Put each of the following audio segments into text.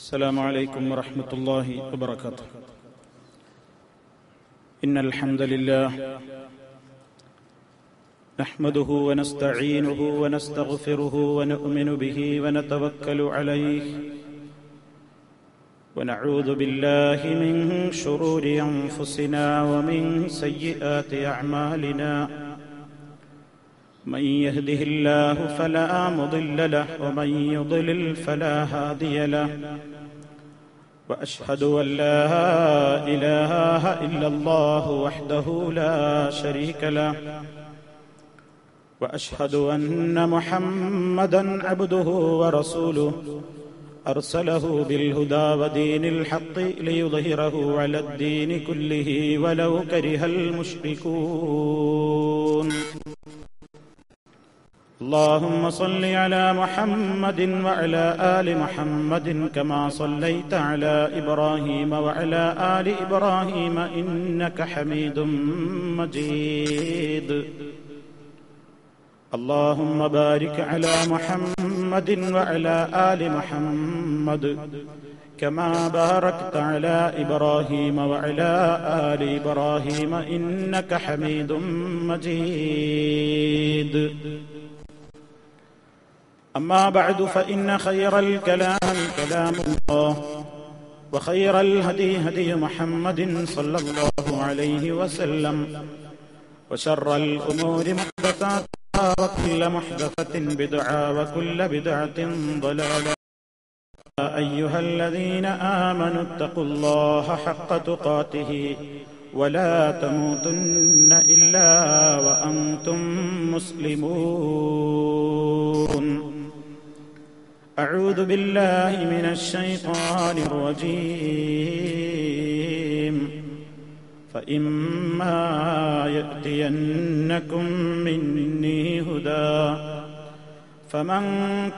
السلام عليكم ورحمة الله وبركاته. إن الحمد لله نحمده ونستعينه ونستغفره ونؤمن به ونتوكل عليه ونعوذ بالله من شرور أنفسنا ومن سيئات أعمالنا. من يهده الله فلا مضل له ومن يضلل فلا هادي له. وأشهد أن لا إله إلا الله وحده لا شريك له. وأشهد أن محمدا عبده ورسوله أرسله بالهدى ودين الحق ليظهره على الدين كله ولو كره المشركون. اللهم صل على محمد وعلى آل محمد كما صليت على إبراهيم وعلى آل إبراهيم إنك حميد مجيد. اللهم بارك على محمد وعلى آل محمد كما باركت على إبراهيم وعلى آل إبراهيم إنك حميد مجيد. أما بعد فإن خير الكلام كلام الله وخير الهدي هدي محمد صلى الله عليه وسلم وشر الأمور محدثاتها وكل محدثة بدعة وكل بدعة ضلالة. يا أيها الذين آمنوا اتقوا الله حق تقاته ولا تموتن إلا وأنتم مسلمون. أعوذ بالله من الشيطان الرجيم. فإما يأتينكم مني هدى فمن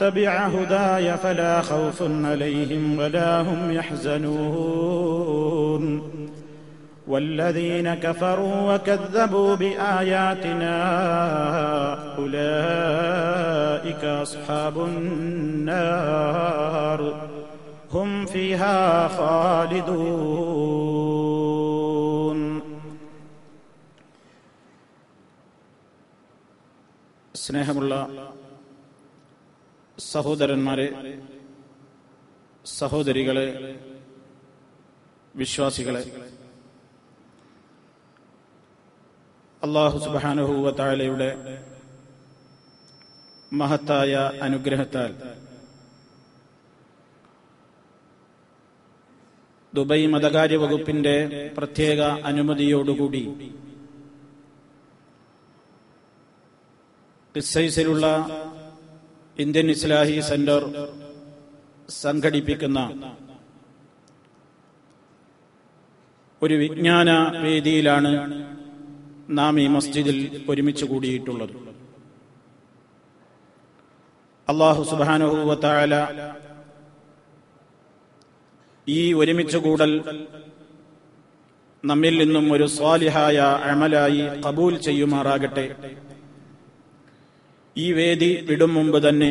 تبع هداي فلا خوف عليهم ولا هم يحزنون. والذين كفروا وكذبوا بآياتنا أولئك أصحاب النار هم فيها خالدون. സ്നേഹമുള്ള സഹോദരന്മാരെ, സഹോദരികളെ, വിശ്വാസികളെ, അല്ലാഹു സുബ്ഹാനഹു വ തആലയുടെ മഹത്തായ അനുഗ്രഹത്താൽ ദുബൈ മതകാര്യ വകുപ്പിന്റെ പ്രത്യേക അനുമതിയോടുകൂടി ഖിസ്സയിലുള്ള ഇന്ത്യൻ ഇസ്ലാഹി സെന്റർ സംഘടിപ്പിക്കുന്ന ഒരു വിജ്ഞാന വേദിയിലാണ് നാം ഈ മസ്ജിദിൽ ഒരുമിച്ച് കൂടിയിട്ടുള്ളത്. അല്ലാഹു സുബ്ഹാനഹു വ തആല ഈ ഒരുമിച്ച് കൂടൽ നമ്മിൽ നിന്നും ഒരു സ്വാലിഹായ അമലായി ഖബൂൽ ചെയ്യുമാറാകട്ടെ. ഈ വേദി വിടും മുമ്പ് തന്നെ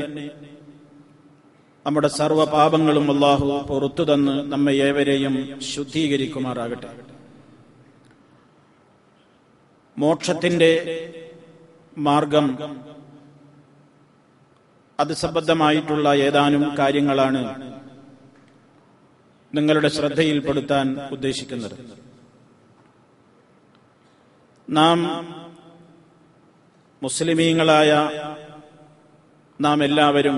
നമ്മുടെ സർവ്വ പാപങ്ങളും അല്ലാഹു പുറത്തു തന്ന് നമ്മെ ഏവരെയും ശുദ്ധീകരിക്കുമാറാകട്ടെ. മോക്ഷത്തിന്റെ മാർഗം, അത് സംബന്ധമായിട്ടുള്ള ഏതാനും കാര്യങ്ങളാണ് നിങ്ങളുടെ ശ്രദ്ധയിൽപ്പെടുത്താൻ ഉദ്ദേശിക്കുന്നത്. നാം മുസ്ലിമീങ്ങളായ നാം എല്ലാവരും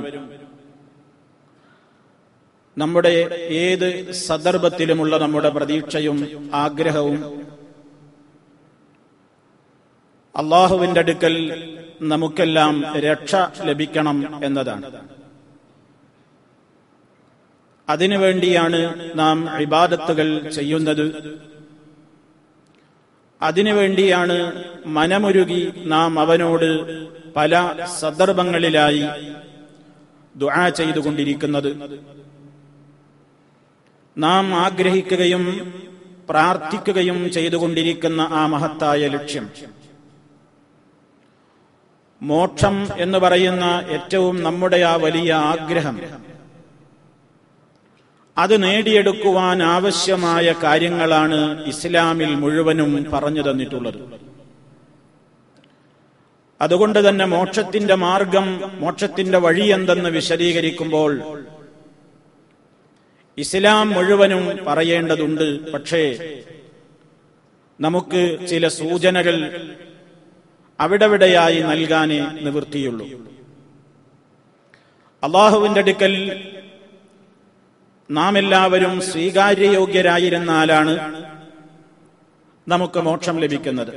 നമ്മുടെ ഏത് സന്ദർഭത്തിലുമുള്ള നമ്മുടെ പ്രതീക്ഷയും ആഗ്രഹവും അല്ലാഹുവിന്റെ അടുക്കൽ നമുക്കെല്ലാം രക്ഷ ലഭിക്കണം എന്നതാണ്. അതിനുവേണ്ടിയാണ് നാം ഇബാദത്തുകൾ ചെയ്യുന്നത്. അതിനുവേണ്ടിയാണ് മനമുരുകി നാം അവനോട് പല സന്ദർഭങ്ങളിലായി ദുആ ചെയ്തുകൊണ്ടിരിക്കുന്നത്. നാം ആഗ്രഹിക്കുകയും പ്രാർത്ഥിക്കുകയും ചെയ്തുകൊണ്ടിരിക്കുന്ന ആ മഹത്തായ ലക്ഷ്യം, മോക്ഷം എന്ന് പറയുന്ന ഏറ്റവും നമ്മുടെ ആ വലിയ ആഗ്രഹം, അത് നേടിയെടുക്കുവാൻ ആവശ്യമായ കാര്യങ്ങളാണ് ഇസ്ലാമിൽ മുഴുവനും പറഞ്ഞു തന്നിട്ടുള്ളത്. അതുകൊണ്ട് തന്നെ മോക്ഷത്തിന്റെ മാർഗം, മോക്ഷത്തിന്റെ വഴി എന്തെന്ന് വിശദീകരിക്കുമ്പോൾ ഇസ്ലാം മുഴുവനും പറയേണ്ടതുണ്ട്. പക്ഷേ നമുക്ക് ചില സൂചനകൾ അവിടെവിടെയായി നൽകാനേ നിവൃത്തിയുള്ളൂ. അല്ലാഹുവിന്റെ അടുക്കൽ നാം എല്ലാവരും സ്വീകാര്യയോഗ്യരായിരുന്നാലാണ് നമുക്ക് മോക്ഷം ലഭിക്കുന്നത്.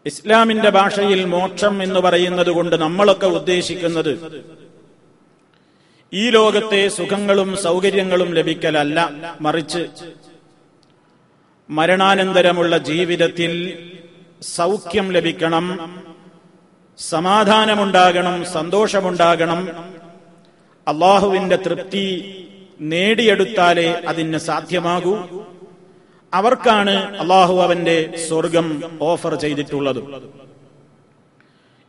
ഇസ്ലാമിന്റെ ഭാഷയിൽ മോക്ഷം എന്ന് പറയുന്നത് കൊണ്ട് നമ്മളൊക്കെ ഉദ്ദേശിക്കുന്നത് ഈ ലോകത്തെ സുഖങ്ങളും സൗകര്യങ്ങളും ലഭിക്കലല്ല, മറിച്ച് മരണാനന്തരമുള്ള ജീവിതത്തിൽ സൗഖ്യം ലഭിക്കണം, സമാധാനമുണ്ടാകണം, സന്തോഷമുണ്ടാകണം. അല്ലാഹുവിന്റെ തൃപ്തി നേടിയെടുത്താലേ അതിന് സാധ്യമാകൂ. അവർക്കാണ് അല്ലാഹു അവന്റെ സ്വർഗം ഓഫർ ചെയ്തിട്ടുള്ളത്.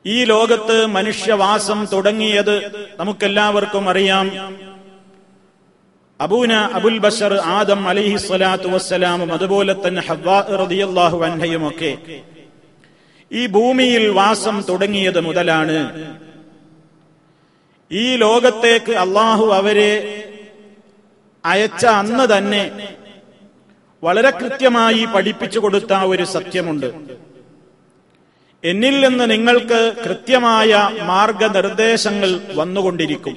ഈ ലോകത്ത് മനുഷ്യവാസം തുടങ്ങിയത് നമുക്കെല്ലാവർക്കും അറിയാം. അബുൽ ബശർ ആദം അലൈഹിസ്സലാത്തു വസ്സലാമും അതുപോലെ തന്നെ ഹവ്വാ റളിയല്ലാഹു അൻഹയുമൊക്കെ ഈ ഭൂമിയിൽ വാസം തുടങ്ങിയത് മുതലാണ്. ഈ ലോകത്തേക്ക് അല്ലാഹു അവരെ അയച്ച അന്ന് തന്നെ വളരെ കൃത്യമായി പഠിപ്പിച്ചു കൊടുത്ത ഒരു സത്യമുണ്ട്. എന്നിൽ നിന്ന് നിങ്ങൾക്ക് കൃത്യമായ മാർഗനിർദ്ദേശങ്ങൾ വന്നുകൊണ്ടിരിക്കും.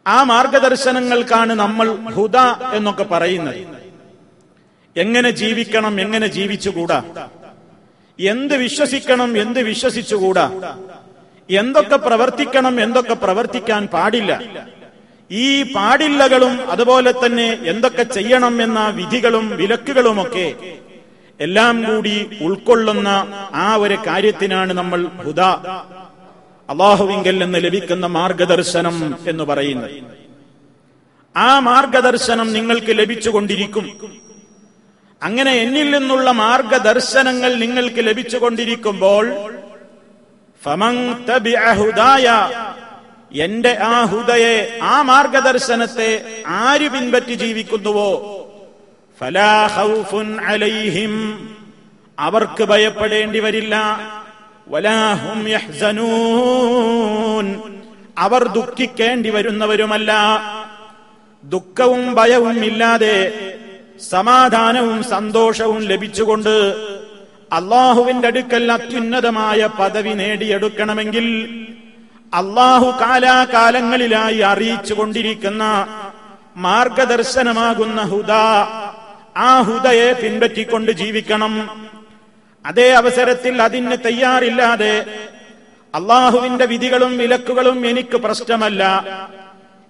ആ മാർഗദർശനങ്ങൾക്കാണ് നമ്മൾ ഹുദ എന്നൊക്കെ പറയുന്നത്. എങ്ങനെ ജീവിക്കണം, എങ്ങനെ ജീവിച്ചുകൂടാ, എന്ത് വിശ്വസിക്കണം, എന്ത് വിശ്വസിച്ചുകൂടാ, എന്തൊക്കെ പ്രവർത്തിക്കണം, എന്തൊക്കെ പ്രവർത്തിക്കാൻ പാടില്ല, ഈ പാടില്ലകളും അതുപോലെ തന്നെ എന്തൊക്കെ ചെയ്യണം എന്ന വിധികളും വിലക്കുകളുമൊക്കെ എല്ലാം കൂടി ഉൾക്കൊള്ളുന്ന ആ ഒരു കാര്യത്തിനാണ് നമ്മൾ ഹുദ, അല്ലാഹുവിങ്കൽ നിന്ന് ലഭിക്കുന്ന മാർഗദർശനം എന്ന് പറയുന്നത്. ആ മാർഗദർശനം നിങ്ങൾക്ക് ലഭിച്ചുകൊണ്ടിരിക്കും. അങ്ങനെ എന്നിൽ നിന്നുള്ള മാർഗദർശനങ്ങൾ നിങ്ങൾക്ക് ലഭിച്ചുകൊണ്ടിരിക്കുമ്പോൾ ഫമൻ തബിഅ ഹുദായ, എന്റെ ആ ഹുദയെ, ആ മാർഗദർശനത്തെ ആര് പിൻപറ്റി ജീവിക്കുന്നുവോ ഫലാ ഖൗഫുൻ അലൈഹിം, അവർക്ക് ഭയപ്പെടേണ്ടി വരില്ല, വലാ ഹും യഹ്സനൂൻ, അവർ ദുഃഖിക്കേണ്ടി വരുന്നവരുമല്ല. ദുഃഖവും ഭയവും ഇല്ലാതെ സമാധാനവും സന്തോഷവും ലഭിച്ചുകൊണ്ട് അല്ലാഹുവിന്റെ അടുക്കൽ അത്യുന്നതമായ പദവി നേടിയെടുക്കണമെങ്കിൽ അല്ലാഹു കാലാകാലങ്ങളിലായി അറിയിച്ചു കൊണ്ടിരിക്കുന്ന മാർഗദർശനമാകുന്ന ഹുദ, ആ ഹുദയെ പിൻപറ്റിക്കൊണ്ട് ജീവിക്കണം. അതേ അവസരത്തിൽ അതിന് തയ്യാറില്ലാതെ അല്ലാഹുവിന്റെ വിധികളും വിലക്കുകളും എനിക്ക് പ്രശ്നമല്ല,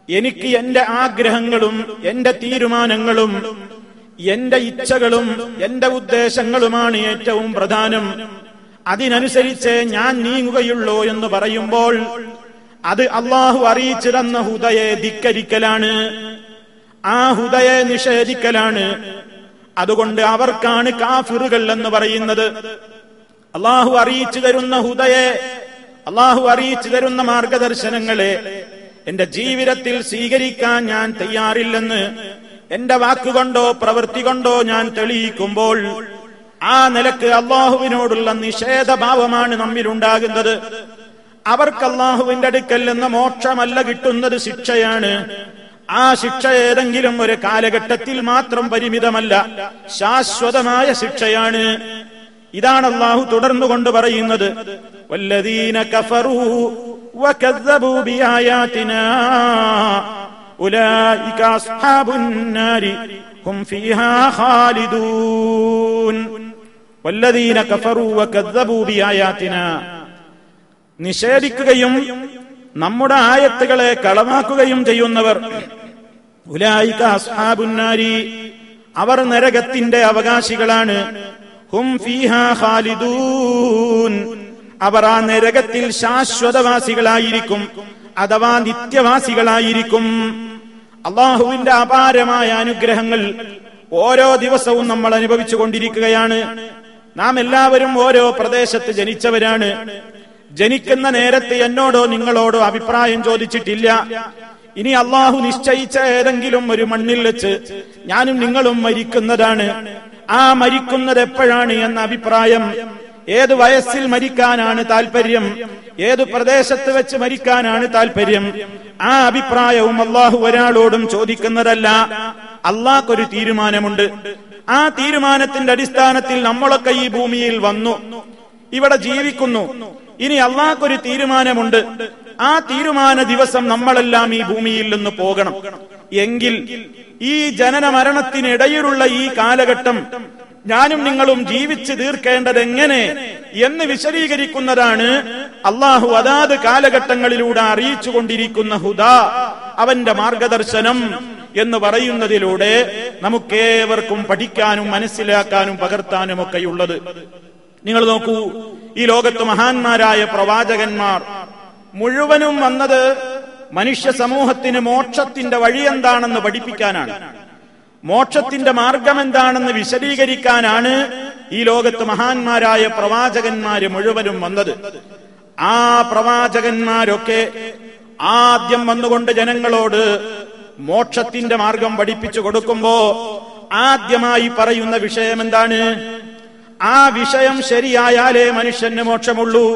എനിക്ക് എന്റെ ആഗ്രഹങ്ങളും എന്റെ തീരുമാനങ്ങളും എന്റെ ഇച്ഛകളും എന്റെ ഉദ്ദേശങ്ങളുമാണ് ഏറ്റവും പ്രധാനം, അതിനനുസരിച്ച് ഞാൻ നീങ്ങുകയുള്ളൂ എന്ന് പറയുമ്പോൾ അത് അല്ലാഹു അറിയിച്ചു തന്ന ഹുദയെ ധിക്കരിക്കലാണ്, ആ ഹുദയെ നിഷേധിക്കലാണ്. അതുകൊണ്ട് അവർക്കാണ് കാഫിറുകൾ എന്ന് പറയുന്നത്. അല്ലാഹു അറിയിച്ചു തരുന്ന ഹുദയെ, അല്ലാഹു അറിയിച്ചു തരുന്ന മാർഗദർശനങ്ങളെ എന്റെ ജീവിതത്തിൽ സ്വീകരിക്കാൻ ഞാൻ തയ്യാറില്ലെന്ന് എന്റെ വാക്കുകൊണ്ടോ പ്രവൃത്തി കൊണ്ടോ ഞാൻ തെളിയിക്കുമ്പോൾ ആ നിലക്ക് അല്ലാഹുവിനോടുള്ള നിഷേധഭാവമാണ് നമ്മിലുണ്ടാകുന്നത്. അവർക്ക് അല്ലാഹുവിന്റെ അടുക്കൽ നിന്ന് മോക്ഷമല്ല കിട്ടുന്നത്, ശിക്ഷയാണ്. ആ ശിക്ഷ ഏതെങ്കിലും ഒരു കാലഘട്ടത്തിൽ മാത്രം പരിമിതമല്ല, ശാശ്വതമായ ശിക്ഷയാണ്. ഇതാണ് അല്ലാഹു തുടർന്നുകൊണ്ട് പറയുന്നത്, വല്ലദീന കഫറൂ വകദ്ദബൂ ബിആയാതിനാ ഉലൈക അസ്ഹാബുൻ നാരി ഹും ഫീഹാ ഖാലിദൂൻ. വല്ലദീന കഫറൂ വകദ്ദബൂ ബിആയാതിനാ, നിഷേധിക്കുകയും നമ്മുടെ ആയത്തുകളെ കളവാക്കുകയും ചെയ്യുന്നവർ, ഉലൈക അസ്ഹാബുൻ നാരി, അവർ നരകത്തിന്റെ അവകാശികളാണ്. ഹും ഫീഹാ ഖാലിദൂൻ, അവർ ആ നരകത്തിൽ ശാശ്വതവാസികളായിരിക്കും, അഥവാ നിത്യവാസികളായിരിക്കും. അല്ലാഹുവിന്റെ അപാരമായ അനുഗ്രഹങ്ങൾ ഓരോ ദിവസവും നമ്മൾ അനുഭവിച്ചു കൊണ്ടിരിക്കുകയാണ്. നാം എല്ലാവരും ഓരോ പ്രദേശത്ത് ജനിച്ചവരാണ്. ജനിക്കുന്ന നേരത്തെ എന്നോടോ നിങ്ങളോടോ അഭിപ്രായം ചോദിച്ചിട്ടില്ല. ഇനി അള്ളാഹു നിശ്ചയിച്ച ഏതെങ്കിലും ഒരു മണ്ണിൽ വെച്ച് ഞാനും നിങ്ങളും മരിക്കുന്നതാണ്. ആ മരിക്കുന്നത് എപ്പോഴാണ് എന്ന അഭിപ്രായം, ഏത് വയസ്സിൽ മരിക്കാനാണ് താല്പര്യം, ഏത് പ്രദേശത്ത് വെച്ച് മരിക്കാനാണ് താല്പര്യം, ആ അഭിപ്രായവും അള്ളാഹു ഒരാളോടും ചോദിക്കുന്നതല്ല. അള്ളാഹ്ക്കൊരു തീരുമാനമുണ്ട്. ആ തീരുമാനത്തിന്റെ അടിസ്ഥാനത്തിൽ നമ്മളൊക്കെ ഈ ഭൂമിയിൽ വന്നു, ഇവിടെ ജീവിക്കുന്നു. ഇനി അള്ളാഹ്ക്കൊരു തീരുമാനമുണ്ട്. ആ തീരുമാന ദിവസം നമ്മളെല്ലാം ഈ ഭൂമിയിൽ നിന്ന് പോകണം. എങ്കിൽ ഈ ജനന മരണത്തിനിടയിലുള്ള ഈ കാലഘട്ടം ഞാനും നിങ്ങളും ജീവിച്ച് തീർക്കേണ്ടത് എങ്ങനെ എന്ന് വിശദീകരിക്കുന്നതാണ് അള്ളാഹു അതാത് കാലഘട്ടങ്ങളിലൂടെ അറിയിച്ചുകൊണ്ടിരിക്കുന്ന ഹുദാ, അവന്റെ മാർഗദർശനം എന്ന് പറയുന്നതിലൂടെ നമുക്കേവർക്കും പഠിക്കാനും മനസ്സിലാക്കാനും പകർത്താനും ഒക്കെയുള്ളത്. നിങ്ങൾ നോക്കൂ, ഈ ലോകത്ത് മഹാന്മാരായ പ്രവാചകന്മാർ മുഴുവനും വന്നത് മനുഷ്യ സമൂഹത്തിന് മോക്ഷത്തിന്റെ വഴി എന്താണെന്ന് പഠിപ്പിക്കാനാണ്, മോക്ഷത്തിന്റെ മാർഗം എന്താണെന്ന് വിശദീകരിക്കാനാണ് ഈ ലോകത്ത് മഹാന്മാരായ പ്രവാചകന്മാര് മുഴുവനും വന്നത്. ആ പ്രവാചകന്മാരൊക്കെ ആദ്യം വന്നുകൊണ്ട് ജനങ്ങളോട് മോക്ഷത്തിന്റെ മാർഗം പഠിപ്പിച്ചു കൊടുക്കുമ്പോ ആദ്യമായി പറയുന്ന വിഷയം എന്താണ്? ആ വിഷയം ശരിയായാലേ മനുഷ്യന് മോക്ഷമുള്ളൂ.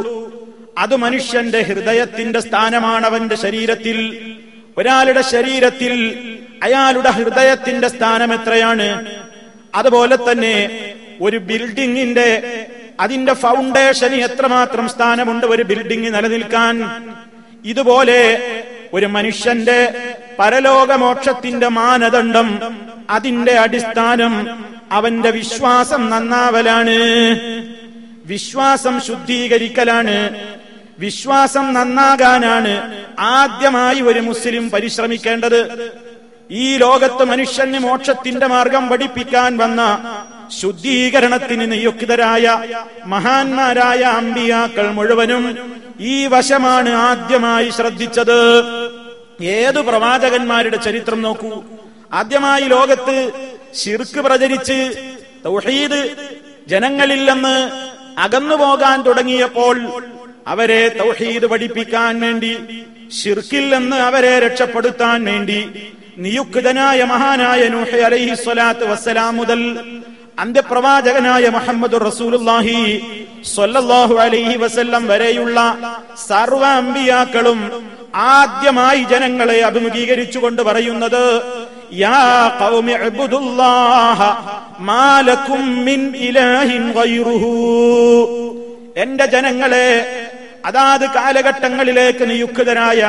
അത് മനുഷ്യന്റെ ഹൃദയത്തിന്റെ സ്ഥാനമാണ്. അവന്റെ ശരീരത്തിൽ, ഒരാളുടെ ശരീരത്തിൽ അയാളുടെ ഹൃദയത്തിന്റെ സ്ഥാനം എത്രയാണ്? അതുപോലെ തന്നെ ഒരു ബിൽഡിങ്ങിന്റെ അതിന്റെ ഫൗണ്ടേഷന് എത്രമാത്രം സ്ഥാനമുണ്ട് ഒരു ബിൽഡിംഗ് നിലനിൽക്കാൻ? ഇതുപോലെ ഒരു മനുഷ്യന്റെ പരലോകമോക്ഷത്തിന്റെ മാനദണ്ഡം, അതിന്റെ അടിസ്ഥാനം അവന്റെ വിശ്വാസം നന്നാവലാണ്, വിശ്വാസം ശുദ്ധീകരിക്കലാണ്. വിശ്വാസം നന്നാകാനാണ് ആദ്യമായി ഒരു മുസ്ലിം പരിശ്രമിക്കേണ്ടത്. ഈ ലോകത്ത് മനുഷ്യന് മോക്ഷത്തിന്റെ മാർഗം പഠിപ്പിക്കാൻ വന്ന ശുദ്ധീകരണത്തിന് നിയുക്തരായ മഹാന്മാരായ അമ്പിയാക്കൾ മുഴുവനും ഈ വശമാണ് ആദ്യമായി ശ്രദ്ധിച്ചത്. ഏതു പ്രവാചകന്മാരുടെ ചരിത്രം നോക്കൂ. ആദ്യമായി ലോകത്ത് ശിർക്ക് പ്രചരിച്ച് തൗഹീദ് ജനങ്ങളിൽ നിന്ന് അകന്നുപോകാൻ തുടങ്ങിയപ്പോൾ അവരെ തൗഹീദ് പഠിപ്പിക്കാൻ വേണ്ടി, ശിർക്കിൽ നിന്ന് അവരെ രക്ഷപ്പെടുത്താൻ വേണ്ടി നിയുക്തനായ മഹാനായ നൂഹ് അലൈഹി സ്വലാത്തു വസ്സലാം മുതൽ അന്ത്യപ്രവാചകനായ മുഹമ്മദുർ റസൂലുള്ളാഹി സ്വല്ലല്ലാഹു അലൈഹി വസല്ലം വരെയുള്ള സർവ്വ അമ്പിയാക്കളും ആദ്യമായി ജനങ്ങളെ അഭിമുഖീകരിച്ചുകൊണ്ട് പറയുന്നത് യാ ഖൗമി ഇബ്ദുല്ലാഹ മാ ലകും മിൻ ഇലാഹിൻ ഗൈറുഹു. എന്റെ ജനങ്ങളെ, അതാത് കാലഘട്ടങ്ങളിലേക്ക് നിയുക്തരായ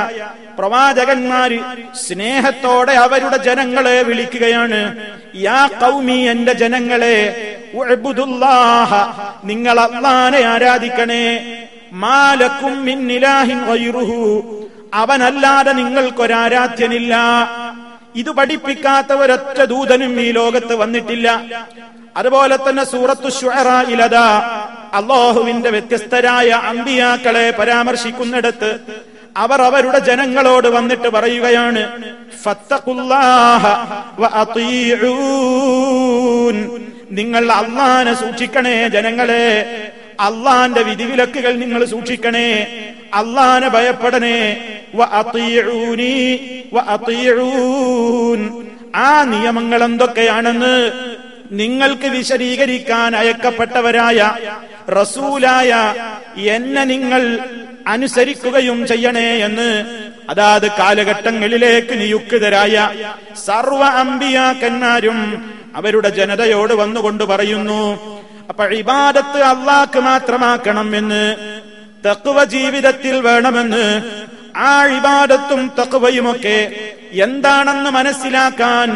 പ്രവാചകന്മാര് സ്നേഹത്തോടെ അവരുടെ ജനങ്ങളെ വിളിക്കുകയാണ്. യാ ഖൗമി, എന്റെ ജനങ്ങളെ, ഉഅ്ബുദുല്ലാഹ, നിങ്ങൾ അല്ലാഹനെ ആരാധിക്കണേ. മാ ലകും മിൻ ഇലാഹിൻ ഗൈറുഹു, അവനല്ലാതെ നിങ്ങൾക്കൊരാരാധ്യനില്ല. ഇത് പഠിപ്പിക്കാത്ത ഒരൊറ്റ ദൂതനും ഈ ലോകത്ത് വന്നിട്ടില്ല. അതുപോലെ തന്നെ സൂറത്തു ശുഅറായിലദാ അല്ലാഹുവിന്റെ വ്യത്യസ്തരായ അമ്പിയാക്കളെ പരാമർശിക്കുന്നിടത്ത് അവർ അവരുടെ ജനങ്ങളോട് വന്നിട്ട് പറയുകയാണ് ഫത്തഖുല്ലാഹ വഅതീഊൻ, നിങ്ങൾ അല്ലാഹനെ സൂക്ഷിക്കണേ ജനങ്ങളെ, അല്ലാഹന്റെ വിധിവിലക്കുകൾ നിങ്ങൾ സൂക്ഷിക്കണേ, അല്ലാഹനെ ഭയപ്പെടണേ. വഅതീഊനി വഅതീഊൻ, ആ നിയമങ്ങൾ എന്തൊക്കെയാണെന്ന് നിങ്ങൾക്ക് വിശദീകരിക്കാൻ അയക്കപ്പെട്ടവരായ റസൂലായ എന്നെ നിങ്ങൾ അനുസരിക്കുകയും ചെയ്യണേ എന്ന് അതാത് കാലഘട്ടങ്ങളിലേക്ക് നിയുക്തരായ സർവ അമ്പിയാക്കന്മാരും അവരുടെ ജനതയോട് വന്നുകൊണ്ട് പറയുന്നു. അപ്പൊ ഇബാദത്ത് അല്ലാഹ്ക്ക് മാത്രമാക്കണം എന്ന്, തഖ്വ ജീവിതത്തിൽ വേണമെന്ന്, ആ ഇബാദത്തും തഖ്വയുമൊക്കെ എന്താണെന്ന് മനസ്സിലാക്കാൻ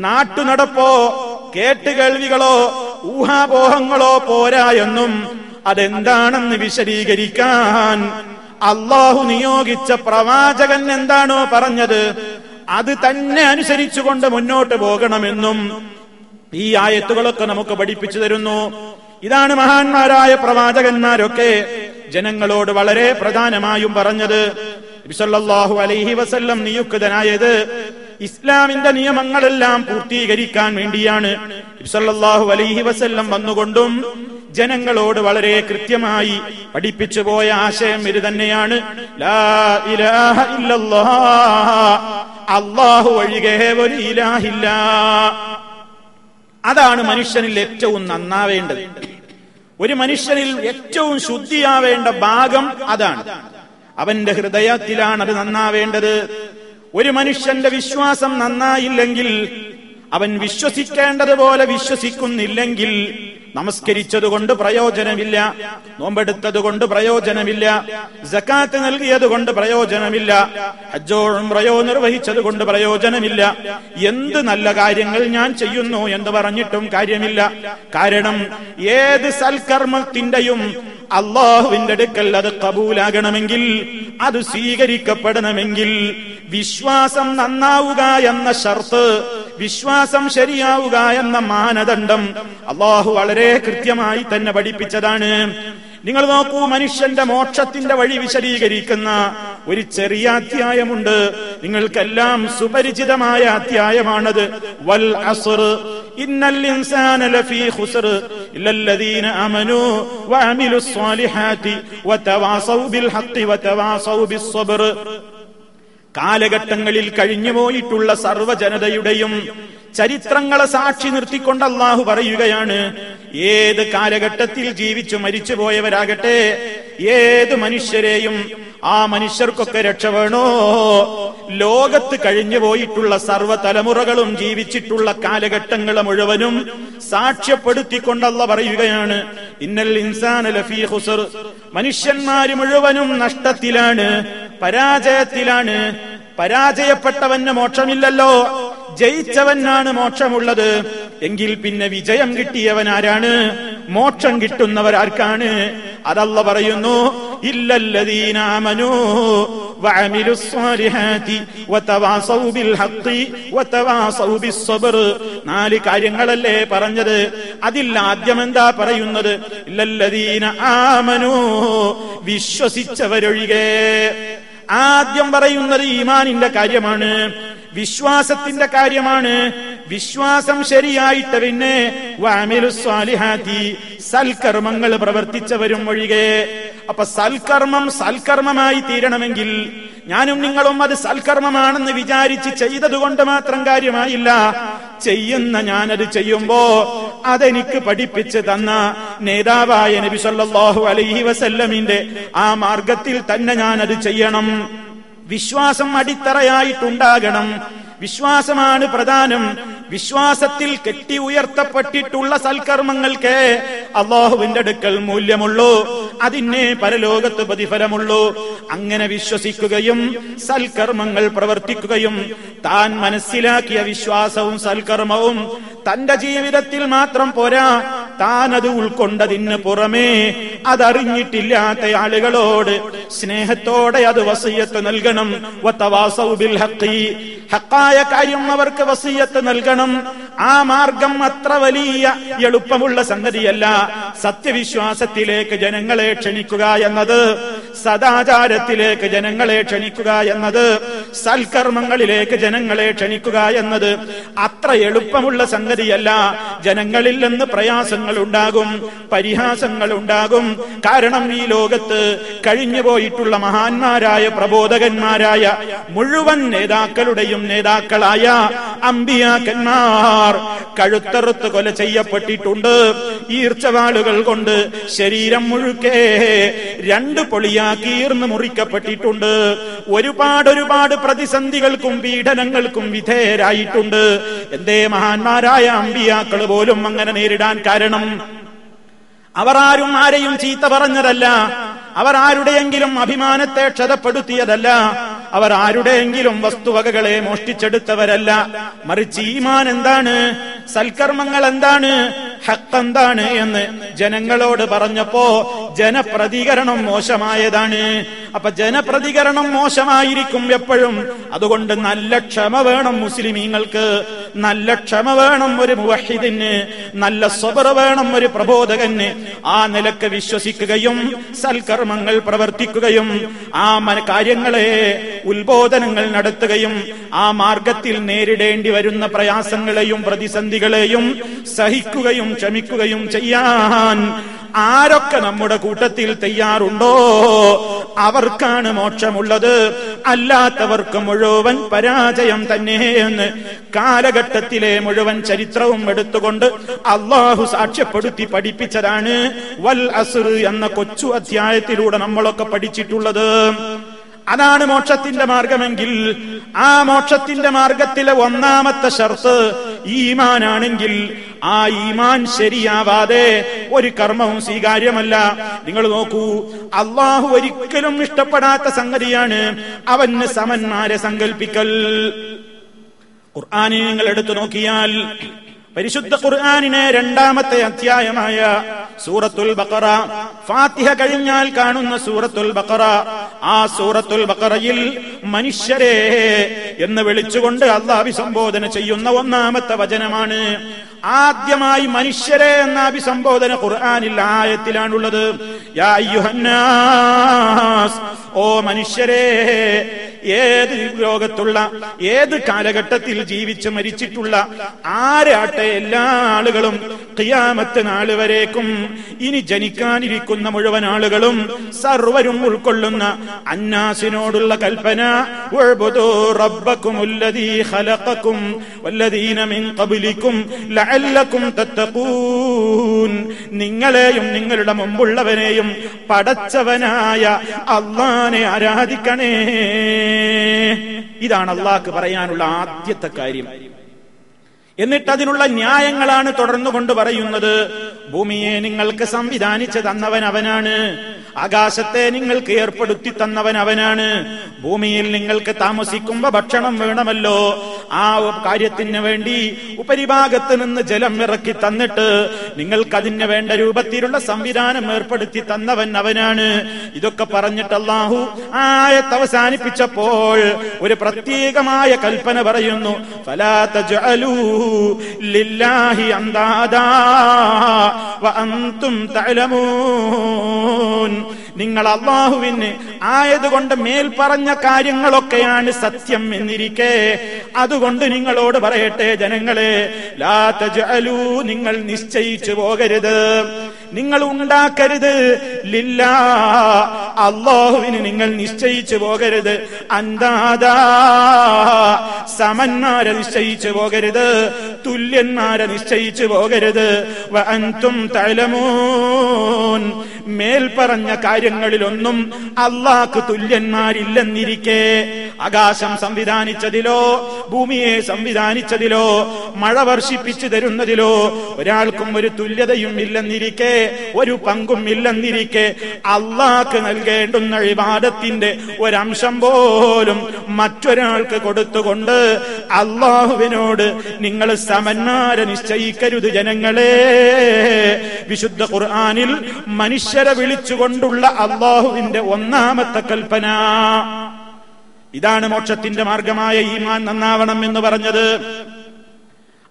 നാട്ടുനടപ്പോ കേട്ടുകേൾവികളോ ഊഹാപോഹങ്ങളോ പോരാ എന്നും അതെന്താണെന്ന് വിശദീകരിക്കാൻ അല്ലാഹു നിയോഗിച്ച പ്രവാചകൻ എന്താണോ പറഞ്ഞത് അത് തന്നെ അനുസരിച്ചുകൊണ്ട് മുന്നോട്ട് പോകണമെന്നും ഈ ആയത്തുകളൊക്കെ നമുക്ക് പഠിപ്പിച്ചു തരുന്നു. ഇതാണ് മഹാന്മാരായ പ്രവാചകന്മാരൊക്കെ ജനങ്ങളോട് വളരെ പ്രധാനമായും പറഞ്ഞത്. നബി സല്ലല്ലാഹു അലൈഹി വസല്ലം നിയുക്തനായത് ഇസ്ലാമിന്റെ നിയമങ്ങളെല്ലാം പൂർത്തീകരിക്കാൻ വേണ്ടിയാണ് സല്ലല്ലാഹു അലൈഹി വസല്ലം വന്നുകൊണ്ടും ജനങ്ങളോട് വളരെ കൃത്യമായി പഠിപ്പിച്ചു പോയ ആശയം ഇത് തന്നെയാണ്. ലാ ഇലാഹ ഇല്ലല്ലാഹ്, അല്ലാഹു ഒഴികെ ഒരു ഇലാഹില്ല. അതാണ് മനുഷ്യനിൽ ഏറ്റവും നന്നാവേണ്ടത്. ഒരു മനുഷ്യനിൽ ഏറ്റവും ശുദ്ധിയാവേണ്ട ഭാഗം അതാണ്. അവന്റെ ഹൃദയത്തിലാണ് അത് നന്നാവേണ്ടത്. ഒരു മനുഷ്യന്റെ വിശ്വാസം നന്നായില്ലെങ്കിൽ, അവൻ വിശ്വസിക്കേണ്ടതുപോലെ വിശ്വസിക്കുന്നില്ലെങ്കിൽ, നമസ്കരിച്ചതുകൊണ്ട് പ്രയോജനമില്ല, നോമ്പെടുത്തത് കൊണ്ട് പ്രയോജനമില്ല, സകാത്ത് നൽകിയത് കൊണ്ട് പ്രയോജനമില്ല, ഹജ്ജോ ഉംറയോ നിർവഹിച്ചത് കൊണ്ട് പ്രയോജനമില്ല, എന്ത് നല്ല കാര്യങ്ങൾ ഞാൻ ചെയ്യുന്നു എന്ന് പറഞ്ഞിട്ടും കാര്യമില്ല. കാരണം ഏത് സൽക്കർമ്മത്തിന്റെയും അള്ളാഹുവിന്റെ അടുക്കൽ അത് കബൂലാകണമെങ്കിൽ, അത് സ്വീകരിക്കപ്പെടണമെങ്കിൽ വിശ്വാസം നന്നാവുക എന്ന ഷർത്ത്, വിശ്വാസം ശരിയാവുക എന്ന മാനദണ്ഡം അള്ളാഹു വളരെ കൃത്യമായി തന്നെ പഠിപ്പിച്ചതാണ്. നിങ്ങൾ നോക്കൂ, മനുഷ്യന്റെ മോക്ഷത്തിന്റെ വഴി വിശദീകരിക്കുന്ന ഒരു ചെറിയ അധ്യായമുണ്ട്. നിങ്ങൾക്കെല്ലാം സുപരിചിതമായ അധ്യായമാണത്. വൽ അസ്ർ ഇന്നൽ ഇൻസാന ലഫീ ഖുസ്ർ ഇല്ലല്ലദീന ആമനൂ വഅമിലുസ് സ്വാലിഹാത്തി വതവാസൗ ബിൽ ഹഖ് വതവാസൗ ബിസ്സബ്ർ. കാലഘട്ടങ്ങളിൽ കഴിഞ്ഞുപോയിട്ടുള്ള സർവ്വജനതയുടെയും ചരിത്രങ്ങളെ സാക്ഷി നിർത്തിക്കൊണ്ട് അല്ലാഹു പറയുകയാണ്, ഏത് കാലഘട്ടത്തിൽ ജീവിച്ചു മരിച്ചുപോയവരാകട്ടെ, ഏത് മനുഷ്യരെയും ആ മനുഷ്യർക്കൊക്കെ രക്ഷ വേണോ, ലോകത്ത് കഴിഞ്ഞു പോയിട്ടുള്ള സർവ്വ തലമുറകളും ജീവിച്ചിട്ടുള്ള കാലഘട്ടങ്ങളെ മുഴുവനും സാക്ഷ്യപ്പെടുത്തിക്കൊണ്ട് അല്ലാഹു പറയുകയാണ്, ഇന്നൽ ഇൻസാന ലഫീ ഖുസ്ർ, മനുഷ്യന്മാര് മുഴുവനും നഷ്ടത്തിലാണ്, പരാജയത്തിലാണ്. പരാജയപ്പെട്ടവന് മോക്ഷമില്ലല്ലോ, ജയിച്ചവനാണ് മോക്ഷമുള്ളത്. എങ്കിൽ പിന്നെ വിജയം കിട്ടിയവൻ ആരാണ്? മോക്ഷം കിട്ടുന്നവരാർക്കാണ്? അതല്ല പറയുന്നു, ഇല്ലല്ലദീന ആമനൂ വഅമിലുസ് സ്വാലിഹാത്തി വതവാസൗ ബിൽ ഹഖ് വതവാസൗ ബിസ്സബ്ർ. 4 കാര്യങ്ങളല്ലേ പറഞ്ഞത്. അതിൽ ആദ്യം എന്താ പറയുന്നത്? ഇല്ലല്ലദീന ആമനൂ, വിശ്വസിച്ചവരൊഴികെ. ആദ്യം പറയുന്നത് ഈമാനിന്റെ കാര്യമാണ്, വിശ്വാസത്തിന്റെ കാര്യമാണ്. വിശ്വാസം ശരിയായിട്ട് പിന്നെ വഅമിലുസ് സ്വാലിഹാത്തി, സൽക്കർമ്മങ്ങൾ പ്രവർത്തിച്ചവരും ഒഴികെ. അപ്പൊ സൽക്കർമ്മം സൽക്കർമ്മമായി തീരണമെങ്കിൽ ഞാനും നിങ്ങളും അത് സൽക്കർമ്മമാണെന്ന് വിചാരിച്ച് ചെയ്തതുകൊണ്ട് മാത്രം കാര്യമായില്ല. ചെയ്യുന്ന ഞാനത് ചെയ്യുമ്പോ അതെനിക്ക് പഠിപ്പിച്ച് തന്ന നേതാവായ നബി സല്ലല്ലാഹു അലൈഹി വസല്ലമിന്റെ ആ മാർഗത്തിൽ തന്നെ ഞാനത് ചെയ്യണം. വിശ്വാസം അടിത്തറയായിട്ടുണ്ടാകണം. വിശ്വാസമാണ് പ്രധാനം. വിശ്വാസത്തിൽ കെട്ടി ഉയർത്തപ്പെട്ടിട്ടുള്ള സൽക്കർമ്മങ്ങൾക്ക് അല്ലാഹുവിന്റെ അടുക്കൽ മൂല്യമുള്ളൂ, അതിനെ പരലോകത്ത് പ്രതിഫലമുള്ളൂ. അങ്ങനെ വിശ്വസിക്കുകയും സൽക്കർമ്മങ്ങൾ പ്രവർത്തിക്കുകയും താൻ മനസ്സിലാക്കിയ വിശ്വാസവും സൽക്കർമ്മവും തന്റെ ജീവിതത്തിൽ മാത്രം പോരാ, താൻ അത് ഉൾക്കൊണ്ടതിന് പുറമേ അതറിഞ്ഞിട്ടില്ലാത്ത ആളുകളോട് സ്നേഹത്തോടെ അത് വസിയത്ത് നൽകണം. വതവാസൗ ബിൽ ഹഖ്, ഹഖായ കാര്യം അവർക്ക് വസിയത്ത് നൽകണം. ആ മാർഗം അത്ര വലിയ എളുപ്പമുള്ള സംഗതിയല്ല. സത്യവിശ്വാസത്തിലേക്ക് ജനങ്ങളെ ക്ഷണിക്കുക എന്നത്, സദാചാരത്തിലേക്ക് ജനങ്ങളെ ക്ഷണിക്കുക എന്നത്, സൽക്കർമ്മങ്ങളിലേക്ക് ജനങ്ങളെ ക്ഷണിക്കുക എന്നത് അത്ര എളുപ്പമുള്ള സംഗതിയല്ല. ജനങ്ങളിൽ നിന്ന് പ്രയാസങ്ങൾ ഉണ്ടാകും, പരിഹാസങ്ങൾ ഉണ്ടാകും. കാരണം ഈ ലോകത്ത് കഴിഞ്ഞുപോയിട്ടുള്ള മഹാന്മാരായ പ്രബോധകന്മാരായ മുഴുവൻ നേതാക്കളുടെയും നേതാക്കളായ അമ്പിയാക്കന്മാർ കഴുത്തറുത്ത് കൊല ചെയ്യപ്പെട്ടിട്ടുണ്ട്. ഈർച്ചവാളുകൾ കൊണ്ട് ശരീരം മുഴുക്കെ 2 പൊളിയാക്കി ഈർന്ന് മുറിക്കപ്പെട്ടിട്ടുണ്ട്. ഒരുപാട് പ്രതിസന്ധികൾക്കും പീഡനങ്ങൾക്കും വിധേയരായിട്ടുണ്ട്. എന്തേ മഹാന്മാരായ അമ്പിയാക്കൾ പോലും അങ്ങനെ നേരിടാൻ കാരണം? അവർ ആരെയും ചീത്ത പറഞ്ഞതല്ല, അവർ ആരുടെയെങ്കിലും അഭിമാനത്തെ ക്ഷതപ്പെടുത്തിയതല്ല, അവർ ആരുടെയെങ്കിലും വസ്തുവകകളെ മോഷ്ടിച്ചെടുത്തവരല്ല. മറിച്ച് ഈമാൻ എന്താണ്, സൽക്കർമ്മങ്ങൾ എന്താണ്, ഹഖ് എന്താണ് എന്ന് ജനങ്ങളോട് പറഞ്ഞപ്പോ ജനപ്രതികരണം മോശമായതാണ്. അപ്പൊ ജനപ്രതികരണം മോശമായിരിക്കും എപ്പോഴും. അതുകൊണ്ട് നല്ല ക്ഷമ വേണം മുസ്ലിമീങ്ങൾക്ക്, നല്ല ക്ഷമ വേണം ഒരു മുവഹിദിന്, നല്ല സബർ വേണം ഒരു പ്രബോധകന്. ആ നിലക്ക് വിശ്വസിക്കുകയും സൽക്കർമ്മങ്ങൾ പ്രവർത്തിക്കുകയും ആ കാര്യങ്ങളെ ഉത്ബോധനങ്ങൾ നടത്തുകയും ആ മാർഗത്തിൽ നേരിടേണ്ടി വരുന്ന പ്രയാസങ്ങളെയും പ്രതിസന്ധികളെയും സഹിക്കുകയും ക്ഷമിക്കുകയും ചെയ്യാൻ ആരൊക്കെ നമ്മുടെ കൂട്ടത്തിൽ തയ്യാറുണ്ടോ അവർക്കാണ് മോക്ഷമുള്ളത്. അല്ലാത്തവർക്ക് മുഴുവൻ പരാജയം തന്നെ എന്ന് കാലഘട്ടത്തിലെ മുഴുവൻ ചരിത്രവും എടുത്തുകൊണ്ട് അള്ളാഹു സാക്ഷ്യപ്പെടുത്തി പഠിപ്പിച്ചതാണ് വൽ അസ്ർ എന്ന കൊച്ചു അധ്യായത്തിലൂടെ നമ്മളൊക്കെ പഠിച്ചിട്ടുള്ളത്. അതാണ് മോക്ഷത്തിന്റെ മാർഗമെങ്കിൽ ആ മോക്ഷത്തിന്റെ മാർഗത്തിലെ ഒന്നാമത്തെ ഷർത്ത് ഈമാനാണെങ്കിൽ ആ ഈമാൻ ശരിയാവാതെ ഒരു കർമ്മവും സ്വീകാര്യമല്ല. നിങ്ങൾ നോക്കൂ, അള്ളാഹു ഒരിക്കലും ഇഷ്ടപ്പെടാത്ത സംഗതിയാണ് അവന് സമന്മാരെ സങ്കൽപ്പിക്കൽ. ഖുർആനെ നിങ്ങൾ എടുത്തു നോക്കിയാൽ പരിശുദ്ധ ഖുർആനിനെ രണ്ടാമത്തെ അധ്യായമായ സൂറത്തുൽ ബഖറ, ഫാത്തിഹ കഴിഞ്ഞാൽ കാണുന്ന സൂറത്തുൽ ബഖറ, ആ സൂറത്തുൽ ബഖറയിൽ മനുഷ്യരെ എന്ന് വിളിച്ചുകൊണ്ട് അല്ലാഹു അഭിസംബോധന ചെയ്യുന്ന ഒന്നാമത്തെ വചനമാണ്. ആദ്യമായി മനുഷ്യരെ എന്ന അഭിസംബോധന ഖുർആനിൽ ആയത്തിലാണുള്ളത്. യാ അയ്യുഹന്നാസ്, ഓ മനുഷ്യരെ, ഏത് ലോകത്തുള്ള ഏത് കാലഘട്ടത്തിൽ ജീവിച്ച് മരിച്ചിട്ടുള്ള ആരാട്ടെ എല്ലാ ആളുകളും ഖിയാമത്ത് നാൾ വരേക്കും ഇനി ജനിക്കാനിരിക്കുന്ന മുഴുവൻ ആളുകളും സർവരും ഉൾക്കൊള്ളുന്ന അന്നാസിനോടുള്ള കൽപ്പന വഅ്ബുദൂ റബ്ബക്കുമുല്ലദീ ഖലഖക്കും വല്ലദീന മിൻ ഖബ്ലിക്കും ലഅല്ലക്കും തത്തഖൂൻ. നിങ്ങളെയും നിങ്ങളുടെ മുമ്പുള്ളവനെയും പടച്ചവനായ അല്ലാഹനെ ആരാധിക്കണേ. ഇതാണ് അള്ളാഹ്ക്ക് പറയാനുള്ള ആദ്യത്തെ കാര്യം. എന്നിട്ട് അതിനുള്ള ന്യായങ്ങളാണ് തുടർന്നുകൊണ്ട് പറയുന്നത്. ഭൂമിയെ നിങ്ങൾക്ക് സംവിധാനിച്ചു തന്നവൻ അവനാണ്, ആകാശത്തെ നിങ്ങൾക്ക് ഏർപ്പെടുത്തി തന്നവൻ അവനാണ്. ഭൂമിയിൽ നിങ്ങൾക്ക് താമസിക്കുമ്പോ ഭക്ഷണം വേണമല്ലോ, ആ കാര്യത്തിന് വേണ്ടി ഉപരിഭാഗത്ത് നിന്ന് ജലം ഇറക്കി തന്നിട്ട് നിങ്ങൾക്കതിന് വേണ്ട രൂപത്തിലുള്ള സംവിധാനം ഏർപ്പെടുത്തി തന്നവൻ അവനാണ്. ഇതൊക്കെ പറഞ്ഞിട്ട് അല്ലാഹു ആയത്ത് അവസാനിപ്പിച്ചപ്പോൾ ഒരു പ്രത്യേകമായ കൽപ്പന പറയുന്നു. ഫലാ തജ്അലൂ ലില്ലാഹി അന്ദാദാ വഅൻതും തഅലമൂൻ. നിങ്ങൾ അല്ലാഹുവിന് ആയതുകൊണ്ട് മേൽ പറഞ്ഞ കാര്യങ്ങളൊക്കെയാണ് സത്യം എന്നിരിക്കെ അതുകൊണ്ട് നിങ്ങളോട് പറയട്ടെ ജനങ്ങളെ, ലാ തജ്അലൂ, നിങ്ങൾ നിശ്ചയിച്ചു പോകരുത്, നിങ്ങൾ ഉണ്ടാക്കരുത്, ലില്ലാ, അല്ലാഹുവിന് നിങ്ങൾ നിശ്ചയിച്ചു പോകരുത്, അന്ദാദാ, സമന്മാരെ നിശ്ചയിച്ചു പോകരുത്, തുല്യന്മാരെ നിശ്ചയിച്ചു പോകരുത്, വഅൻതും തഅലമൂൻ, മേൽ പറഞ്ഞ കാര്യങ്ങളിലൊന്നും അല്ലാഹ്ക്ക് തുല്യന്മാരില്ലെന്നിരിക്കെ ആകാശം സംവിധാനിച്ചതിലോ ഭൂമിയെ സംവിധാനിച്ചതിലോ മഴ വർഷിപ്പിച്ചു തരുന്നതിലോ ഒരാൾക്കും ഒരു തുല്യതയും ഇല്ലെന്നിരിക്കെ, ഒരു പങ്കും ഇല്ലെന്നിരിക്കെ അല്ലാഹ്ക്ക് നൽകേണ്ടുന്ന ഇബാദത്തിന്റെ ഒരംശം പോലും മറ്റൊരാൾക്ക് കൊടുത്തുകൊണ്ട് അല്ലാഹുവിനോട് നിങ്ങൾ സമന്മാരെ നിശ്ചയിക്കരുത് ജനങ്ങളെ. വിശുദ്ധ ഖുർആനിൽ മനുഷ്യരെ വിളിച്ചുകൊണ്ടുള്ള അല്ലാഹുവിന്റെ ഒന്നാമത്തെ കൽപ്പന ഇതാണ്. മോക്ഷത്തിന്റെ മാർഗമായ ഈമാൻ നന്നാവണം എന്ന് പറഞ്ഞത്.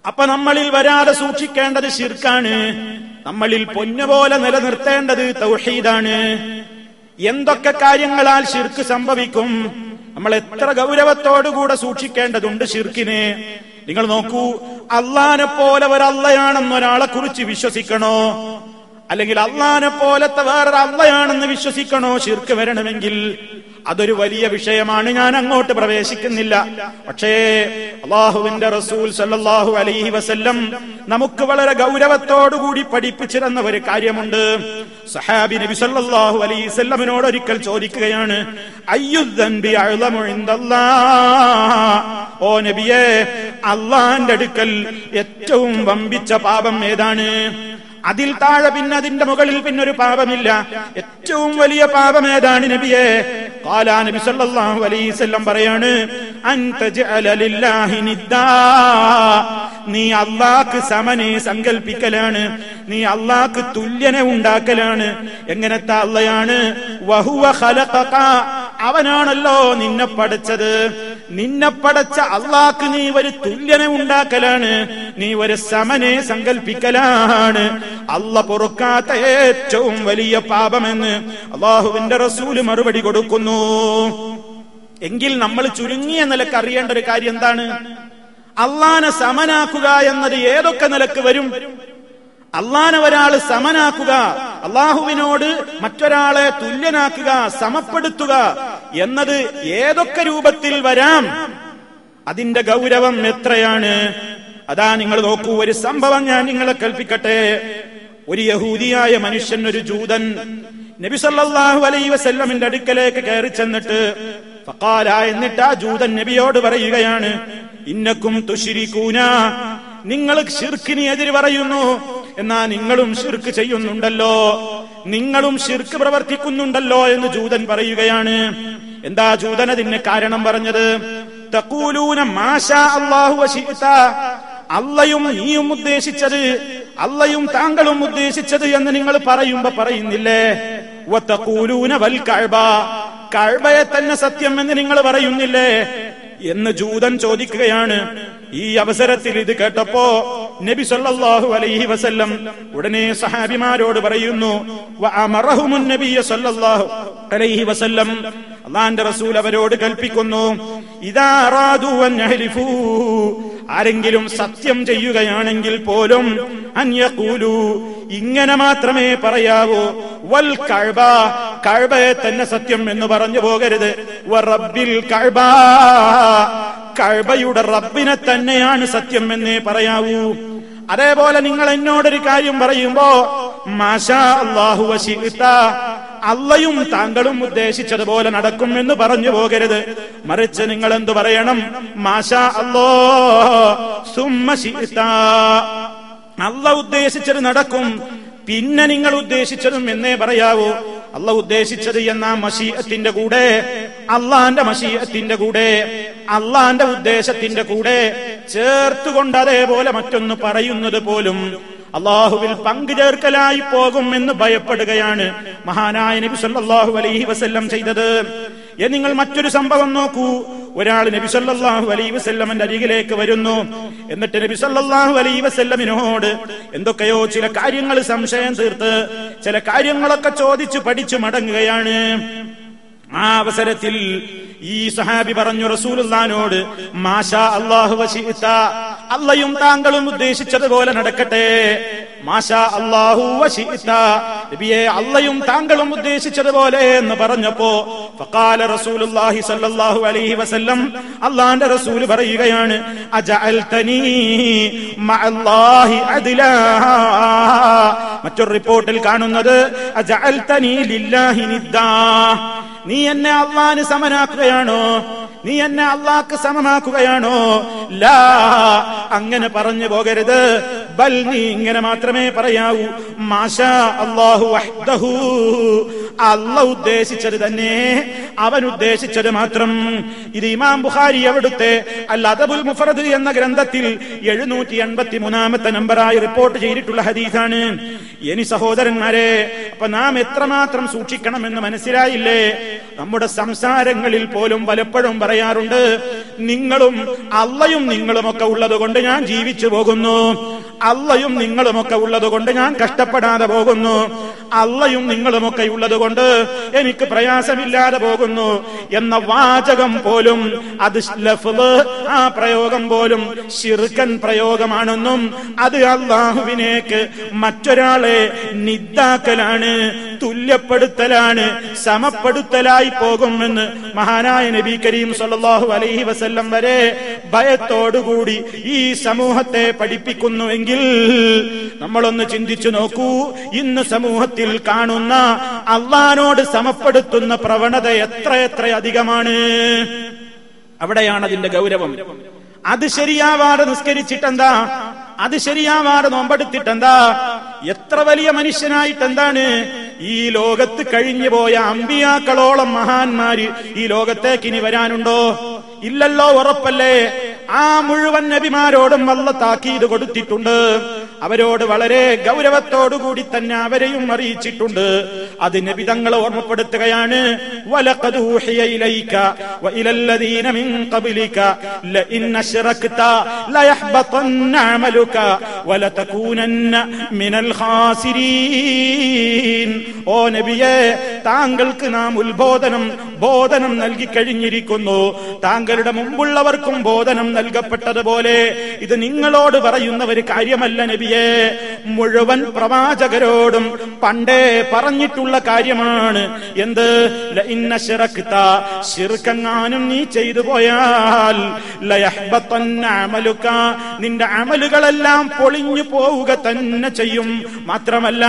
അപ്പൊ നമ്മളിൽ വരാതെ സൂക്ഷിക്കേണ്ടത് ശിർക്കാണ്, നമ്മളിൽ പൊന്നുപോലെ നിലനിർത്തേണ്ടത് തൗഹീദാണ്. എന്തൊക്കെ കാര്യങ്ങളാൽ ശിർക്ക് സംഭവിക്കും, നമ്മൾ എത്ര ഗൗരവത്തോടുകൂടെ സൂക്ഷിക്കേണ്ടതുണ്ട് ശിർക്കിനെ. നിങ്ങൾ നോക്കൂ, അള്ളാനെ പോലെ ഒരള്ളയാണെന്ന് ഒരാളെ കുറിച്ച് വിശ്വസിക്കണോ, അല്ലെങ്കിൽ അള്ളാനെ പോലത്തെ വേറൊരു അള്ളയാണെന്ന് വിശ്വസിക്കണോ ശിർക്ക് വരണമെങ്കിൽ? അതൊരു വലിയ വിഷയമാണ്, ഞാൻ അങ്ങോട്ട് പ്രവേശിക്കുന്നില്ല. പക്ഷേ അല്ലാഹുവിന്റെ റസൂൽ സല്ലല്ലാഹു അലൈഹി വസല്ലം നമുക്ക് വളരെ ഗൗരവത്തോടുകൂടി പഠിപ്പിച്ചിരുന്ന ഒരു കാര്യമുണ്ട്. സഹാബി നബി സല്ലല്ലാഹു അലൈഹി വസല്ലമിനോട് ഒരിക്കൽ ചോദിക്കുകയാണ്, അയ്യുദ്ദൻബി അഅ്ളമു ഇൻദല്ലാഹ്, ഓ നബിയേ, അള്ളാന്റെ അടുക്കൽ ഏറ്റവും വമ്പിച്ച പാപം ഏതാണ്? അതിൽ താഴെ പിന്നെ അതിന്റെ മുകളിൽ പിന്നൊരു പാപമില്ല. ഏറ്റവും വലിയ പാപം ഏതാണ് നബിയെ? ഖാല, നബി സല്ലല്ലാഹു അലൈഹി വസല്ലം പറയാണ്, അൻ തജ്അല ലില്ലാഹി നിദ്ദാ, നീ അല്ലാഹ്ക്ക് സമനെ സങ്കൽപ്പിക്കലാണ്, നീ അല്ലാഹ്ക്ക് തുല്യനെ ഉണ്ടാക്കലാണ്. എങ്ങനത്തെ അള്ളയാണ്? വഹുവ ഖലഖക, അവനാണല്ലോ നിന്നെ പടച്ചത്. നിന്നെ പടച്ച അല്ലാഹ്ക്ക് നീ ഒരു തുല്യനെ ഉണ്ടാക്കലാണ്, നീ ഒരു സമനെ സങ്കൽപ്പിക്കലാണ്. അല്ലാഹ് പൊറുക്കാത്ത ഏറ്റവും വലിയ പാപമെന്ന് അല്ലാഹുവിന്റെ റസൂല് മറുപടി കൊടുക്കുന്നു. എങ്കിൽ നമ്മൾ ചുരുങ്ങിയ നിലക്ക് അറിയേണ്ട ഒരു കാര്യം എന്താണ്? അള്ളാനെ സമനാക്കുക എന്നത് ഏതൊക്കെ നിലക്ക് വരും? അള്ളാനെ ഒരാൾ സമനാക്കുക, അള്ളാഹുവിനോട് മറ്റൊരാളെ തുല്യനാക്കുക, സമപ്പെടുത്തുക എന്നത് ഏതൊക്കെ രൂപത്തിൽ വരാം? അതിന്റെ ഗൗരവം എത്രയാണ്? അതാ നിങ്ങൾ നോക്കൂ, ഒരു സംഭവം ഞാൻ നിങ്ങളെ കേൾപ്പിക്കട്ടെ. ഒരു യഹൂദിയായ മനുഷ്യൻ, ഒരു ജൂതൻ, നബി സല്ലല്ലാഹു അലൈഹി വസല്ലമിന്റെ അടുക്കലേക്ക് കയറി ചെന്നിട്ട് ഫഖാല, എന്നിട്ട് ആ ജൂതൻ നബിയോട് പറയുകയാണ്, ഇന്നക്കും തുശ്രികൂന, നിങ്ങൾ ശിർക്കിന് എതിര് പറയുന്നു, എന്നാ നിങ്ങളും ശിർക്ക് ചെയ്യുന്നുണ്ടല്ലോ, നിങ്ങളും ശിർക്ക് പ്രവർത്തിക്കുന്നുണ്ടല്ലോ എന്ന് ജൂതൻ പറയുകയാണ്. എന്താ ജൂതൻ അതിന് കാരണം പറഞ്ഞത്? തഖൂലൂന മാഷാ അല്ലാഹു വശിഅത, അള്ളയും നീയും ഉദ്ദേശിച്ചത്, അള്ളയും താങ്കളും ഉദ്ദേശിച്ചത് എന്ന് നിങ്ങൾ പറയുമ്പോ പറയുന്നില്ലേ? വതഖൂലൂന വൽ കഅബ, കഅബയെ തന്നെ സത്യം എന്ന് നിങ്ങൾ പറയുന്നില്ലേ എന്ന് ജൂതൻ ചോദിക്കുകയാണ്. ഈ അവസരത്തിൽ ഇത് കേട്ടപ്പോ നബി സല്ലല്ലാഹു അലൈഹി വസല്ലം ഉടനെ സഹാബിമാരോട് പറയുന്നു, വഅമറഹുമുൻ നബിയ സല്ലല്ലാഹു അലൈഹി വസല്ലം, അല്ലാഹുവിന്റെ റസൂൽ അവരോട് കൽപ്പിക്കുന്നു, ഇദാ അറാദു അൻ യഹ്ലിഫൂ, ആരെങ്കിലും സത്യം ചെയ്യുകയാണെങ്കിൽ പോലും അൻ യഖൂലു, ഇങ്ങനെ മാത്രമേ പറയാവൂ, വൽ കഅബ, കഅബയെ തന്നെ സത്യം എന്ന് പറഞ്ഞു പോകരുത്, വറബ്ബിൽ കഅബ, കഅബയുടെ റബ്ബിനെ തന്നെയാണ് സത്യം എന്നേ പറയാവൂ. അതേപോലെ നിങ്ങൾ എന്നോടൊരു കാര്യം പറയുമ്പോ മാഷാ അല്ലാഹു വശിഅത, അള്ളയും താങ്കളും ഉദ്ദേശിച്ചതുപോലെ നടക്കും എന്ന് പറഞ്ഞു പോകരുത്. മറിച്ച് നിങ്ങൾ എന്തു പറയണം? മാഷാ അല്ലാഹ് സുമ്മ ശിഅത, അള്ളാഹ് ഉദ്ദേശിച്ചത് നടക്കും, പിന്നെ നിങ്ങൾ ഉദ്ദേശിച്ചതും എന്നേ പറയാവൂ. അള്ളാഹ് ഉദ്ദേശിച്ചത് എന്ന മശീഅത്തിന്റെ കൂടെ, അള്ളാന്റെ മശീഅത്തിന്റെ കൂടെ, അള്ളാന്റെ ഉദ്ദേശത്തിന്റെ കൂടെ ചേർത്തുകൊണ്ട് അതേപോലെ മറ്റൊന്ന് പറയുന്നത് പോലും അള്ളാഹുവിൽ പങ്കുചേർക്കലായി പോകും എന്ന് ഭയപ്പെടുകയാണ് മഹാനായ നബി സല്ലല്ലാഹു അലൈഹി വസല്ലം ചെയ്തത്. നിങ്ങൾ മറ്റൊരു സംഭവം നോക്കൂ. ഒരാൾ നബി സല്ലല്ലാഹു അലൈഹി വസല്ലമിന്റെ അരികിലേക്ക് വരുന്നു. എന്നിട്ട് നബി സല്ലല്ലാഹു അലൈഹി വസല്ലമിനോട് എന്തൊക്കെയോ ചില കാര്യങ്ങൾ സംശയം തീർത്ത് ചില കാര്യങ്ങളൊക്കെ ചോദിച്ചു പഠിച്ചു മടങ്ങുകയാണ്. ആ അവസരത്തിൽ ഈ സഹാബി പറഞ്ഞു റസൂലുള്ളാഹിനോട്, മാഷാ അല്ലാഹു വശിഅത, അള്ളയും താങ്കളും ഉദ്ദേശിച്ചതുപോലെ നടക്കട്ടെ. മാഷാ അല്ലാഹു വശിഅത, നബിയെ അള്ളയും താങ്കളും ഉദ്ദേശിച്ചതുപോലെ എന്ന് പറഞ്ഞപ്പോ ഫഖാല റസൂലുള്ളാഹി സ്വല്ലല്ലാഹു അലൈഹി വസല്ലം, അല്ലാഹുവിന്റെ റസൂൽ പറയുകയാണ്, അജഅൽതനീ മഅല്ലാഹി അദ്ലാ. മറ്റൊരു റിപ്പോർട്ടിൽ കാണുന്നത് അജഅൽതനീ ലില്ലാഹി നിദ്ദാ, നീ എന്നെ അള്ളാഹിന് സമനാക്കുകയാണോ? നീ എന്നെ അള്ളാഹ്ക്ക് സമമാക്കുകയാണോ? ലാ, അങ്ങനെ പറഞ്ഞു പോകരുത്. ബൽ, നീ ഇങ്ങനെ മാത്രമേ പറയാവൂ, മാഷാ അല്ലാഹു വഹ്ദഹു, അള്ളാഹ് ഉദ്ദേശിച്ചത് തന്നെ, അവൻ ഉദ്ദേശിച്ചത് മാത്രം. ഇത് ഇമാം ബുഖാരി അവിടുത്തെ അൽ അദബുൽ മുഫറദ് എന്ന ഗ്രന്ഥത്തിൽ 783-ാമത്തെ നമ്പറായി റിപ്പോർട്ട് ചെയ്തിട്ടുള്ള ഹദീസാണ്. ഇനി സഹോദരന്മാരെ, അപ്പൊ നാം എത്രമാത്രം സൂക്ഷിക്കണമെന്ന് മനസ്സിലായില്ലേ? നമ്മുടെ സംസാരങ്ങളിൽ പോലും പലപ്പോഴും പറയാറുണ്ട്, നിങ്ങളും അള്ളയും നിങ്ങളുമൊക്കെ ഉള്ളത് കൊണ്ട് ഞാൻ ജീവിച്ചു പോകുന്നു, അള്ളയും നിങ്ങളുമൊക്കെ ഉള്ളത് കൊണ്ട് ഞാൻ കഷ്ടപ്പെടാതെ പോകുന്നു, അള്ളയും നിങ്ങളുമൊക്കെ ഉള്ളത് കൊണ്ട് എനിക്ക് പ്രയാസമില്ലാതെ പോകുന്നു എന്ന വാചകം പോലും, അത് ലഫ്ള്, ആ പ്രയോഗം പോലും ശിർക്കൻ പ്രയോഗമാണെന്നും അത് അല്ലാഹുവിനേക്ക് മറ്റൊരാളെ നിദ്ദാക്കലാണ്, തുല്യപ്പെടുത്തലാണ്, സമപ്പെടുത്തലായി പോകുമെന്ന് മഹാനായ നബി കരീം സല്ലല്ലാഹു അലൈഹി വസല്ലം വരെ ഭയത്തോടുകൂടി ഈ സമൂഹത്തെ പഠിപ്പിക്കുന്നുവെങ്കിൽ നമ്മളൊന്ന് ചിന്തിച്ചു നോക്കൂ. ഇന്ന് സമൂഹത്തിൽ കാണുന്ന അള്ളാഹിനോട് സമപ്പെടുത്തുന്ന പ്രവണത എത്രയെത്ര അധികമാണ്. അവിടെയാണ് അതിന്റെ ഗൗരവം. അത് ശരിയാവാതെ നിസ്കരിച്ചിട്ടെന്താ? അത് ശരിയാവാതെ നോമ്പെടുത്തിട്ടെന്താ? എത്ര വലിയ മനുഷ്യനായിട്ടെന്താണ്? ഈ ലോകത്ത് കഴിഞ്ഞു പോയ അമ്പിയാക്കളോളം മഹാന്മാര് ഈ ലോകത്തേക്ക് ഇനി വരാനുണ്ടോ? ഇല്ലല്ലോ, ഉറപ്പല്ലേ? ആ മുഴുവൻ നബിമാരോടും അല്ലാഹു താക്കീത് കൊടുത്തിട്ടുണ്ട്. അവരോട് വളരെ ഗൗരവത്തോടുകൂടി തന്നെ അവരെയും അറിയിച്ചിട്ടുണ്ട്. അത് നബി തങ്ങളെ ഓർമ്മപ്പെടുത്തുകയാണ്. വലഖദ് ഊഹിയ ഇലൈക വഇലല്ലദീന മിൻ ഖബ്ലിക ലഇൻ അശ്റക്ത ലയഹ്ബതന്ന അമലുക വലതകൂനന്ന മിനൽ ഖാസിരീൻ. ഓ നബിയേ, താങ്കൾക്ക് നാം ബോധനം നൽകി കഴിഞ്ഞിരിക്കുന്നു. താങ്കളുടെ മുമ്പുള്ളവർക്കും ബോധനം നൽകപ്പെട്ടതുപോലെ ഇത് നിങ്ങളോട് പറയുന്ന ഒരു കാര്യമല്ല നബിയേ, മുഴുവൻ പ്രവാചകരോടും പണ്ടേ പറഞ്ഞിട്ടുള്ള കാര്യമാണ്. എന്ത്? ലഇൻ അശ്റക്ത, ശിർക്കെങ്ങാനും നീ ചെയ്തു പോയാൽ ലയഹ്ബതന്ന അമലുക, നിന്റെ അമലുകളെല്ലാം പൊളിഞ്ഞു പോവുക തന്നെ ചെയ്യും. മാത്രമല്ല,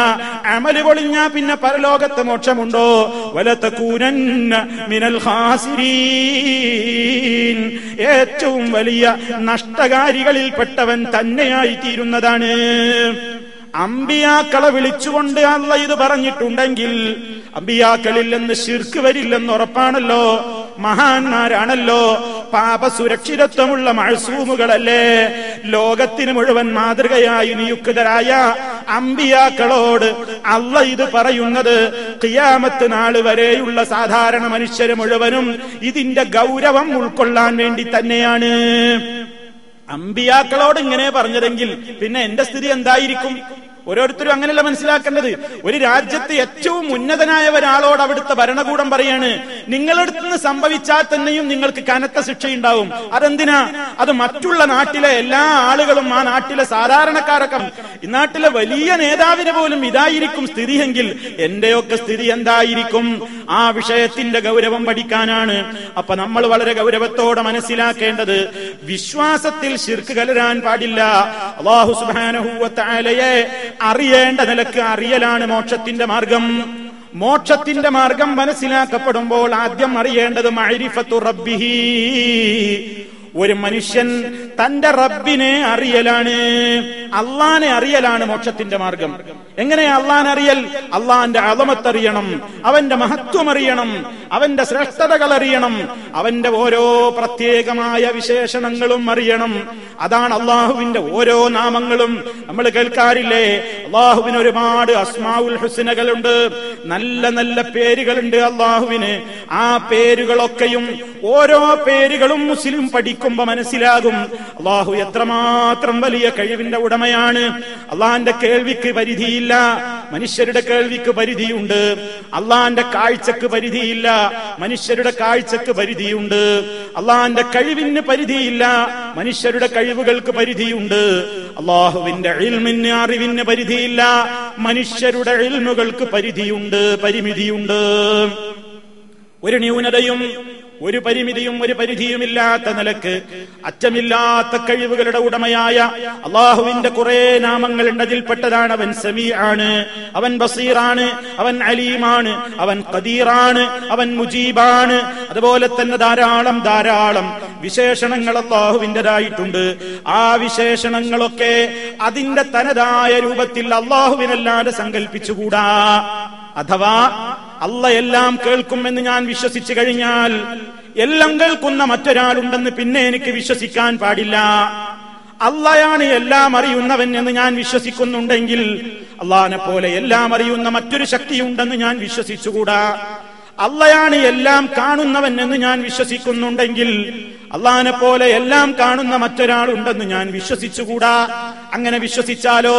അമല് പൊളിഞ്ഞാ പിന്നെ പരലോകത്ത് മോക്ഷമുണ്ടോ? വലതകൂനന്ന മിനൽ ഖാസിരീൻ, ഏറ്റവും വലിയ നഷ്ടകാരികളിൽപ്പെട്ടവൻ തന്നെയായി തീരുന്നതാണ്. അമ്പിയാക്കളെ വിളിച്ചുകൊണ്ട് അല്ലാഹ് ഇത് പറഞ്ഞിട്ടുണ്ടെങ്കിൽ അമ്പിയാക്കളിൽ നിന്ന് ശിർക്ക് വരില്ലെന്ന് ഉറപ്പാണല്ലോ. മഹാന്മാരാണല്ലോ, പാപസുരക്ഷിതത്വമുള്ള മഅ്സൂമുകളല്ലേ. ലോകത്തിന് മുഴുവൻ മാതൃകയായി നിയുക്തരായ അമ്പിയാക്കളോട് അല്ലാഹ് ഇത് പറയുന്നത് ഖിയാമത്ത് നാൾ വരെയുള്ള സാധാരണ മനുഷ്യര് മുഴുവനും ഇതിന്റെ ഗൗരവം ഉൾക്കൊള്ളാൻ വേണ്ടി തന്നെയാണ്. അമ്പിയാക്കളോട് ഇങ്ങനെ പറഞ്ഞതെങ്കിൽ പിന്നെ എന്റെ സ്ഥിതി എന്തായിരിക്കും? ഓരോരുത്തരും അങ്ങനെയല്ല മനസ്സിലാക്കേണ്ടത്. ഒരു രാജ്യത്ത് ഏറ്റവും ഉന്നതനായ ഒരാളോട് അവിടുത്തെ ഭരണകൂടം പറയാണ്, നിങ്ങളടുത്തുനിന്ന് സംഭവിച്ചാൽ തന്നെയും നിങ്ങൾക്ക് കനത്ത ശിക്ഷയുണ്ടാവും. അതെന്തിനാ? അത് മറ്റുള്ള നാട്ടിലെ എല്ലാ ആളുകളും, ആ നാട്ടിലെ സാധാരണക്കാരൊക്കെ, ഈ നാട്ടിലെ വലിയ നേതാവിന് പോലും ഇതായിരിക്കും സ്ഥിതിയെങ്കിൽ എന്റെയൊക്കെ സ്ഥിതി എന്തായിരിക്കും? ആ വിഷയത്തിന്റെ ഗൗരവം പഠിക്കാനാണ്. അപ്പൊ നമ്മൾ വളരെ ഗൗരവത്തോടെ മനസ്സിലാക്കേണ്ടത്, വിശ്വാസത്തിൽ ശിർക്ക് കലരാൻ പാടില്ല. അല്ലാഹു സുബ്ഹാനഹു വ തആലയെ അറിയേണ്ട നിലക്ക് അറിയലാണ് മോക്ഷത്തിന്റെ മാർഗം. മോക്ഷത്തിന്റെ മാർഗം മനസ്സിലാക്കപ്പെടുമ്പോൾ ആദ്യം അറിയേണ്ടത് മഅരിഫത്തു റബ്ബിഹി, ഒരു മനുഷ്യൻ തന്റെ റബ്ബിനെ അറിയലാണ്, അള്ളാനെ അറിയലാണ് മോക്ഷത്തിന്റെ മാർഗം. എങ്ങനെയാ അള്ളാനെ അറിയൽ? അള്ളാന്റെ അളമത്ത് അറിയണം, അവന്റെ മഹത്വം അറിയണം, അവന്റെ ശ്രേഷ്ഠതകൾ അറിയണം, അവന്റെ ഓരോ പ്രത്യേകമായ വിശേഷണങ്ങളും അറിയണം. അതാണ് അള്ളാഹുവിന്റെ ഓരോ നാമങ്ങളും. നമ്മൾ കേൾക്കാറില്ലേ, അള്ളാഹുവിന് ഒരുപാട് അസ്മാഉൽ ഹുസ്നകളുണ്ട്, നല്ല നല്ല പേരുകളുണ്ട് അള്ളാഹുവിന്. ആ പേരുകളൊക്കെയും ഓരോ പേരുകളും മുസ്ലിം പഠിക്കുമ്പോ മനസ്സിലാകും അള്ളാഹു എത്രമാത്രം വലിയ കഴിവിന്റെ ഉടമയാണ്. അള്ളാന്റെ കേൾവിക്ക് പരിധിയില്ല, മനുഷ്യരുടെ കേൾവിക്ക് പരിധിയുണ്ട്. അള്ളാന്റെ കാഴ്ചക്ക് പരിധിയില്ല, മനുഷ്യരുടെ കാഴ്ചക്ക് പരിധിയുണ്ട്. അള്ളാന്റെ കഴിവിന് പരിധിയില്ല, മനുഷ്യരുടെ കഴിവുകൾക്ക് പരിധിയുണ്ട്. അള്ളാഹുവിന്റെ ഇൽമിന്, അറിവിന് പരിധിയില്ല, മനുഷ്യരുടെ ഇൽമുകൾക്ക് പരിധിയുണ്ട്, പരിമിതിയുണ്ട്. ഒരു ന്യൂനതയും ഒരു പരിമിതിയും ഒരു പരിധിയുമില്ലാത്ത നിലക്ക് അറ്റമില്ലാത്ത കഴിവുകളുടെ ഉടമയായ അള്ളാഹുവിന്റെ കുറെ നാമങ്ങളുണ്ട്. അതിൽപ്പെട്ടതാണ് അവൻ സമീആണ്, അവൻ ബസീറാണ്, അവൻ അലീമാണ്, അവൻ ഖദീറാണ്, അവൻ മുജീബാണ്. അതുപോലെ തന്നെ ധാരാളം ധാരാളം വിശേഷണങ്ങൾ അള്ളാഹുവിൻ്റെതായിട്ടുണ്ട്. ആ വിശേഷണങ്ങളൊക്കെ അതിന്റെ തനതായ രൂപത്തിൽ അള്ളാഹുവിനല്ലാതെ സങ്കല്പിച്ചുകൂടാ. അഥവാ അള്ള എല്ലാം കേൾക്കുമെന്ന് ഞാൻ വിശ്വസിച്ചു കഴിഞ്ഞാൽ എല്ലാം കേൾക്കുന്ന മറ്റൊരാളുണ്ടെന്ന് പിന്നെ എനിക്ക് വിശ്വസിക്കാൻ പാടില്ല. അള്ളയാണ് എല്ലാം അറിയുന്നവൻ എന്ന് ഞാൻ വിശ്വസിക്കുന്നുണ്ടെങ്കിൽ അള്ളാഹിനെ പോലെ എല്ലാം അറിയുന്ന മറ്റൊരു ശക്തിയുണ്ടെന്ന് ഞാൻ വിശ്വസിച്ചുകൂടാ. അള്ളയാണ് എല്ലാം കാണുന്നവൻ എന്ന് ഞാൻ വിശ്വസിക്കുന്നുണ്ടെങ്കിൽ അള്ളാഹിനെ പോലെ എല്ലാം കാണുന്ന മറ്റൊരാളുണ്ടെന്ന് ഞാൻ വിശ്വസിച്ചുകൂടാ. അങ്ങനെ വിശ്വസിച്ചാലോ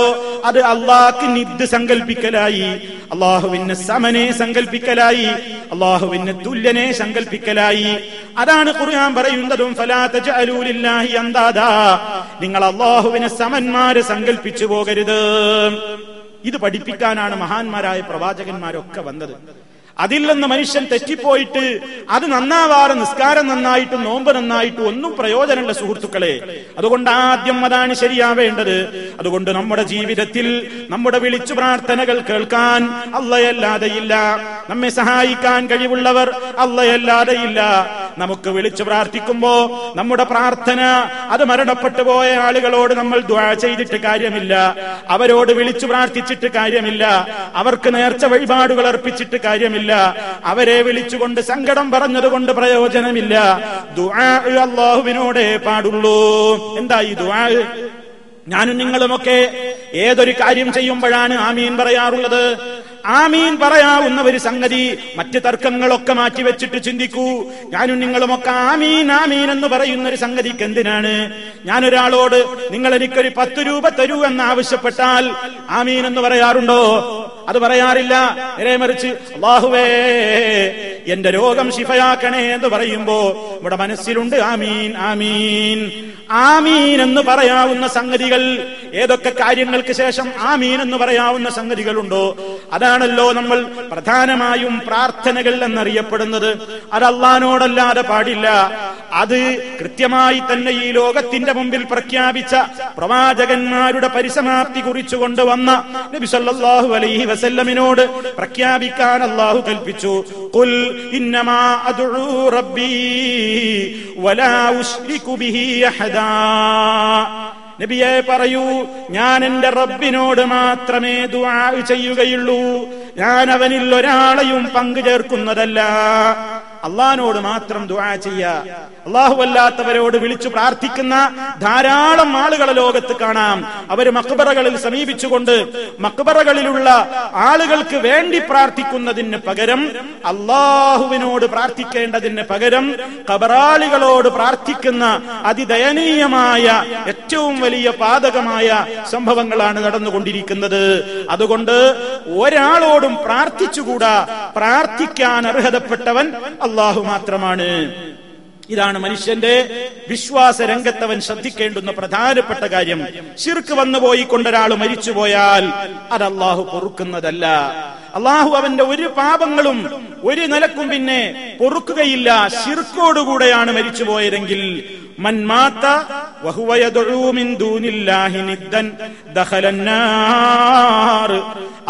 അത് അള്ളാഹ്ക്ക് നിദ് സങ്കല്പിക്കലായി, അള്ളാഹുവിന് സമനെ സങ്കല്പിക്കലായി, അള്ളാഹുവിന് തുല്യനെ സങ്കല്പിക്കലായി. അതാണ് ഖുർആൻ പറയുന്നതും ഫലാ തജഅലൂ ലില്ലാഹി അന്ദാദാ, നിങ്ങൾ അള്ളാഹുവിനെ സമന്മാരെ സങ്കല്പിച്ചു പോകരുത്. ഇത് പഠിപ്പിക്കാനാണ് മഹാന്മാരായ പ്രവാചകന്മാരൊക്കെ വന്നത്. അതിൽ നിന്ന് മനുഷ്യൻ തെറ്റിപ്പോയിട്ട് അത് നന്നാവാറ് നിസ്കാരം നന്നായിട്ടും നോമ്പ് നന്നായിട്ടും ഒന്നും പ്രയോജനമുള്ള സുഹൃത്തുക്കളെ. അതുകൊണ്ട് ആദ്യം അതാണ് ശരിയാവേണ്ടത്. അതുകൊണ്ട് നമ്മുടെ ജീവിതത്തിൽ നമ്മുടെ വിളിച്ചു പ്രാർത്ഥനകൾ കേൾക്കാൻ അള്ളയല്ലാതെയില്ല, നമ്മെ സഹായിക്കാൻ കഴിവുള്ളവർ അള്ളയല്ലാതെയില്ല. നമുക്ക് വിളിച്ചു പ്രാർത്ഥിക്കുമ്പോ നമ്മുടെ പ്രാർത്ഥന അത് മരണപ്പെട്ടു പോയ ആളുകളോട് നമ്മൾ ദുആ ചെയ്തിട്ട് കാര്യമില്ല, അവരോട് വിളിച്ചു പ്രാർത്ഥിച്ചിട്ട് കാര്യമില്ല, അവർക്ക് നേർച്ച വഴിപാടുകൾ അർപ്പിച്ചിട്ട് കാര്യമില്ല, അവരെ വിളിച്ചുകൊണ്ട് സങ്കടം പറഞ്ഞതുകൊണ്ട് പ്രയോജനമില്ല. ദുആ അല്ലാഹുവിനോടേ പാടുള്ളൂ. എന്താ ഈ ദുആ? ഞാനും നിങ്ങളുമൊക്കെ ഏതൊരു കാര്യം ചെയ്യുമ്പോഴാണ് ആമീൻ പറയാറുള്ളത്? ആമീൻ പറയാവുന്ന ഒരു സംഗതി മറ്റ് തർക്കങ്ങളൊക്കെ മാറ്റിവെച്ചിട്ട് ചിന്തിക്കൂ. ഞാനും നിങ്ങളുമൊക്കെ ആമീൻ ആമീൻ എന്ന് പറയുന്ന ഒരു സംഗതിക്ക് എന്തിനാണ്? ഞാനൊരാളോട് നിങ്ങൾ എനിക്കൊരു 10 രൂപ തരൂ എന്ന് ആവശ്യപ്പെട്ടാൽ ആമീൻ എന്ന് പറയാറുണ്ടോ? അത് പറയാറില്ല. നേരെ മറിച്ച് അല്ലാഹുവേ എന്റെ രോഗം ശിഫയാക്കണേ എന്ന് പറയുമ്പോ ഇവിടെ മനസ്സിലുണ്ട് ആമീൻ ആമീൻ. ആമീൻ എന്ന് പറയാവുന്ന സംഗതികൾ, ഏതൊക്കെ കാര്യങ്ങൾക്ക് ശേഷം ആമീൻ എന്ന് പറയാവുന്ന സംഗതികളുണ്ടോ അതാണല്ലോ നമ്മൾ പ്രധാനമായും പ്രാർത്ഥനകൾ എന്നറിയപ്പെടുന്നത്. അത് അല്ലാഹുവോടല്ലാതെ പാടില്ല. അത് കൃത്യമായി തന്നെ ഈ ലോകത്തിന്റെ മുമ്പിൽ പ്രഖ്യാപിച്ച പ്രവാചകന്മാരുടെ പരിസമാപ്തി കുറിച്ചു കൊണ്ടുവന്ന നബി സല്ലല്ലാഹു അലൈഹി വസല്ലമിനോട് പ്രഖ്യാപിക്കാൻ അല്ലാഹു കൽപ്പിച്ചു. ഖുൽ ഇന്നമാ അദ്ഉ റബ്ബി വലാ ഉശ്രികു ബിഹി അഹദാ. നബിയെ പറയൂ, ഞാൻ എന്റെ റബ്ബിനോട് മാത്രമേ ദുആ ചെയ്യുകയുള്ളൂ, ഞാൻ അവനിൽ ഒരാളെയും പങ്കു ചേർക്കുന്നതല്ല. അള്ളാഹിനോട് മാത്രം ദുആ ചെയ്യുക. അള്ളാഹു അല്ലാത്തവരോട് വിളിച്ചു പ്രാർത്ഥിക്കുന്ന ധാരാളം ആളുകളെ ലോകത്ത് കാണാം. അവർ മഖ്ബറകളിൽ സമീപിച്ചുകൊണ്ട് മഖ്ബറകളിലുള്ള ആളുകൾക്ക് വേണ്ടി പ്രാർത്ഥിക്കുന്നതിന് പകരം, അള്ളാഹുവിനോട് പ്രാർത്ഥിക്കേണ്ടതിന് പകരം ഖബറാളികളോട് പ്രാർത്ഥിക്കുന്ന അതിദയനീയമായ ഏറ്റവും വലിയ പാതകമായ സംഭവങ്ങളാണ് നടന്നുകൊണ്ടിരിക്കുന്നത്. അതുകൊണ്ട് ഒരാളോടും പ്രാർത്ഥിച്ചുകൂടാ. പ്രാർത്ഥിക്കാൻ അർഹതപ്പെട്ടവൻ അല്ലാഹു മാത്രമാണ്. ഇതാണ് മനുഷ്യന്റെ വിശ്വാസ രംഗത്തവൻ ശ്രദ്ധിക്കേണ്ടുന്ന പ്രധാനപ്പെട്ട കാര്യം. ശിർക്ക് വന്നുപോയി കൊണ്ടൊരാൾ മരിച്ചുപോയാൽ അത് അല്ലാഹു പൊറുക്കുന്നതല്ല. അല്ലാഹു അവന്റെ ഒരു പാപങ്ങളും ഒരു നിലക്കും പിന്നെ പൊറുക്കുകയില്ല. ശിർക്കോടുകൂടെയാണ് മരിച്ചുപോയതെങ്കിൽ മൻ മാത വഹുവ യദ്ഉ മിൻ ദൂനില്ലാഹി നിദ്ദൻ ദഖലന്നാർ.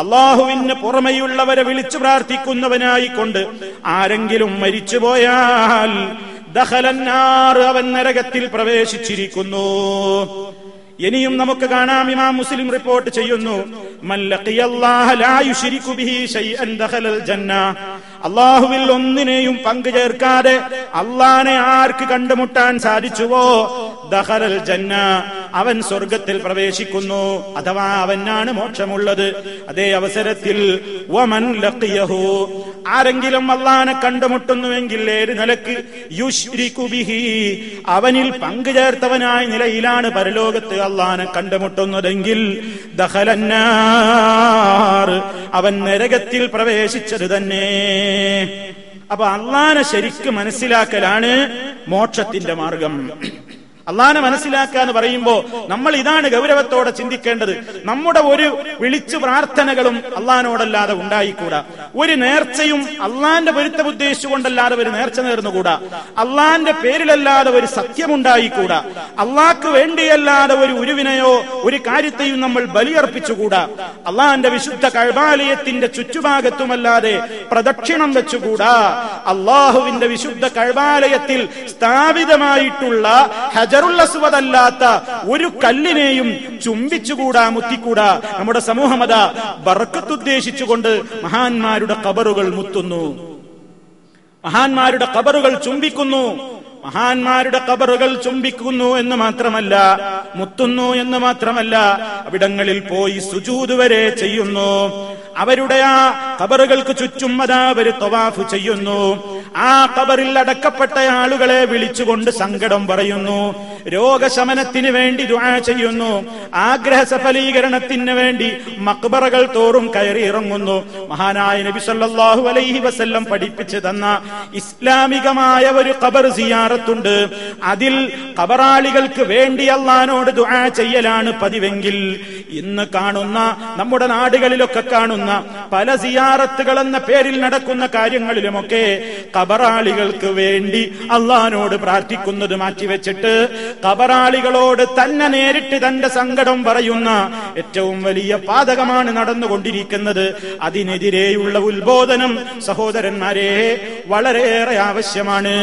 അല്ലാഹുവിന് പുറമെയുള്ളവരെ വിളിച്ചു പ്രാർത്ഥിക്കുന്നവനായിക്കൊണ്ട് ആരെങ്കിലും മരിച്ചുപോയാൽ ദഖലന്നാർ, അവൻ നരകത്തിൽ പ്രവേശിച്ചിരിക്കുന്നു. ഇനിയും നമുക്ക് കാണാം, ഇമാം മുസ്ലിം റിപ്പോർട്ട് ചെയ്യുന്നു, മൻ ലഖിയല്ലാഹ ലാ യുശ്രികു ബിഹി ശൈഅൻ ദഖലൽ ജന്ന. അല്ലാഹുവിൽ ഒന്നിനെയും പങ്കു ചേർക്കാതെ അല്ലാഹനെ ആർക്ക് കണ്ടുമുട്ടാൻ സാധിച്ചുവോ ദഖലൽ ജന്ന, അവൻ സ്വർഗത്തിൽ പ്രവേശിക്കുന്നു, അഥവാ അവനാണ് മോക്ഷമുള്ളത്. അതേ അവസരത്തിൽ വമൻ ലഖിയഹു, ആരെങ്കിലും അല്ലാഹനെ കണ്ടുമുട്ടുന്നുവെങ്കിൽ ഏത് നിലക്ക് യുശ്രികു ബിഹി, അവനിൽ പങ്കു ചേർത്തവനായ നിലയിലാണ് പരലോകത്ത് അല്ലാഹനെ കണ്ടുമുട്ടുന്നതെങ്കിൽ ദഖലന്നാർ, അവൻ നരകത്തിൽ പ്രവേശിച്ചത് തന്നെ. അപ്പൊ അല്ലാഹനെ ശരിക്ക് മനസ്സിലാക്കലാണ് മോക്ഷത്തിന്റെ മാർഗം. അള്ളാഹനെ മനസ്സിലാക്കുക എന്ന് പറയുമ്പോ നമ്മൾ ഇതാണ് ഗൗരവത്തോടെ ചിന്തിക്കേണ്ടത്. നമ്മുടെ ഒരു വിളിച്ചു പ്രാർത്ഥനകളും അള്ളാഹിനോടല്ലാതെ ഉണ്ടായിക്കൂടാ. ഒരു നേർച്ചയും അള്ളാന്റെ പൊരുത്തം ഉദ്ദേശിച്ചുകൊണ്ടല്ലാതെ ഒരു നേർച്ച നേർന്നുകൂടാ. അള്ളാന്റെ പേരിലല്ലാതെ ഒരു സത്യമുണ്ടായിക്കൂടാ. അള്ളാഹ്ക്ക് വേണ്ടിയല്ലാതെ ഒരു ഉരുവിനെയോ ഒരു കാര്യത്തെയും നമ്മൾ ബലിയർപ്പിച്ചുകൂടാ. അള്ളാന്റെ വിശുദ്ധ കഅബാലയത്തിന്റെ ചുറ്റുഭാഗത്തുമല്ലാതെ പ്രദക്ഷിണം വെച്ചുകൂടാ. അള്ളാഹുവിന്റെ വിശുദ്ധ കഅബാലയത്തിൽ സ്ഥാപിതമായിട്ടുള്ള ഹജറുൽ അസ്വദ് അല്ലാത്ത ഒരു കല്ലിനെയും ചുംബിച്ചുകൂടാ, മുത്തിക്കൂടാ. നമ്മുടെ സമൂഹമത ബർക്കത്ത് ഉദ്ദേശിച്ചുകൊണ്ട് മഹാന്മാരുടെ ഖബറുകൾ മുത്തുന്നു, മഹാന്മാരുടെ ഖബറുകൾ ചുംബിക്കുന്നു. മഹാന്മാരുടെ ഖബറുകൾ ചുംബിക്കുന്നു എന്ന് മാത്രമല്ല, മുത്തുന്നു എന്ന് മാത്രമല്ല, അവിടങ്ങളിൽ പോയി സുജൂദ് വരെ ചെയ്യുന്നു. അവരുടെ ആ ഖബറുകൾക്ക് ചുറ്റും അതാ അവർ തവാഫ് ചെയ്യുന്നു. ആ ഖബറിൽ അടക്കപ്പെട്ട ആളുകളെ വിളിച്ചുകൊണ്ട് സങ്കടം പറയുന്നു, രോഗശമനത്തിന് വേണ്ടി ദുആ ചെയ്യുന്നു, ആഗ്രഹ സഫലീകരണത്തിന് വേണ്ടി മഖ്ബറകൾ തോറും കയറി ഇറങ്ങുന്നു. മഹാനായ നബി സല്ലല്ലാഹു അലൈഹി വസല്ലം പഠിപ്പിച്ചു തന്ന ഇസ്ലാമികമായ ഒരു ഖബർ സിയാറത്തുണ്ട്. അതിൽ ഖബറാളികൾക്ക് വേണ്ടി അല്ലാഹുവോട് ദുആ ചെയ്യലാണ് പതിവെങ്കിൽ ഇന്ന് കാണുന്ന നമ്മുടെ നാടുകളിലൊക്കെ കാണുന്ന പല സിയാറത്തുകൾ എന്ന പേരിൽ നടക്കുന്ന കാര്യങ്ങളിലുമൊക്കെ ഖബറാളികൾക്ക് വേണ്ടി അള്ളാഹുവിനോട് പ്രാർത്ഥിക്കുന്നത് മാറ്റിവെച്ചിട്ട് ഖബറാളികളോട് തന്നെ നേരിട്ട് തന്റെ സങ്കടം പറയുന്ന ഏറ്റവും വലിയ പാതകമാണ് നടന്നുകൊണ്ടിരിക്കുന്നത്. അതിനെതിരെയുള്ള ഉത്ബോധനം സഹോദരന്മാരെ വളരെയേറെ ആവശ്യമാണ്.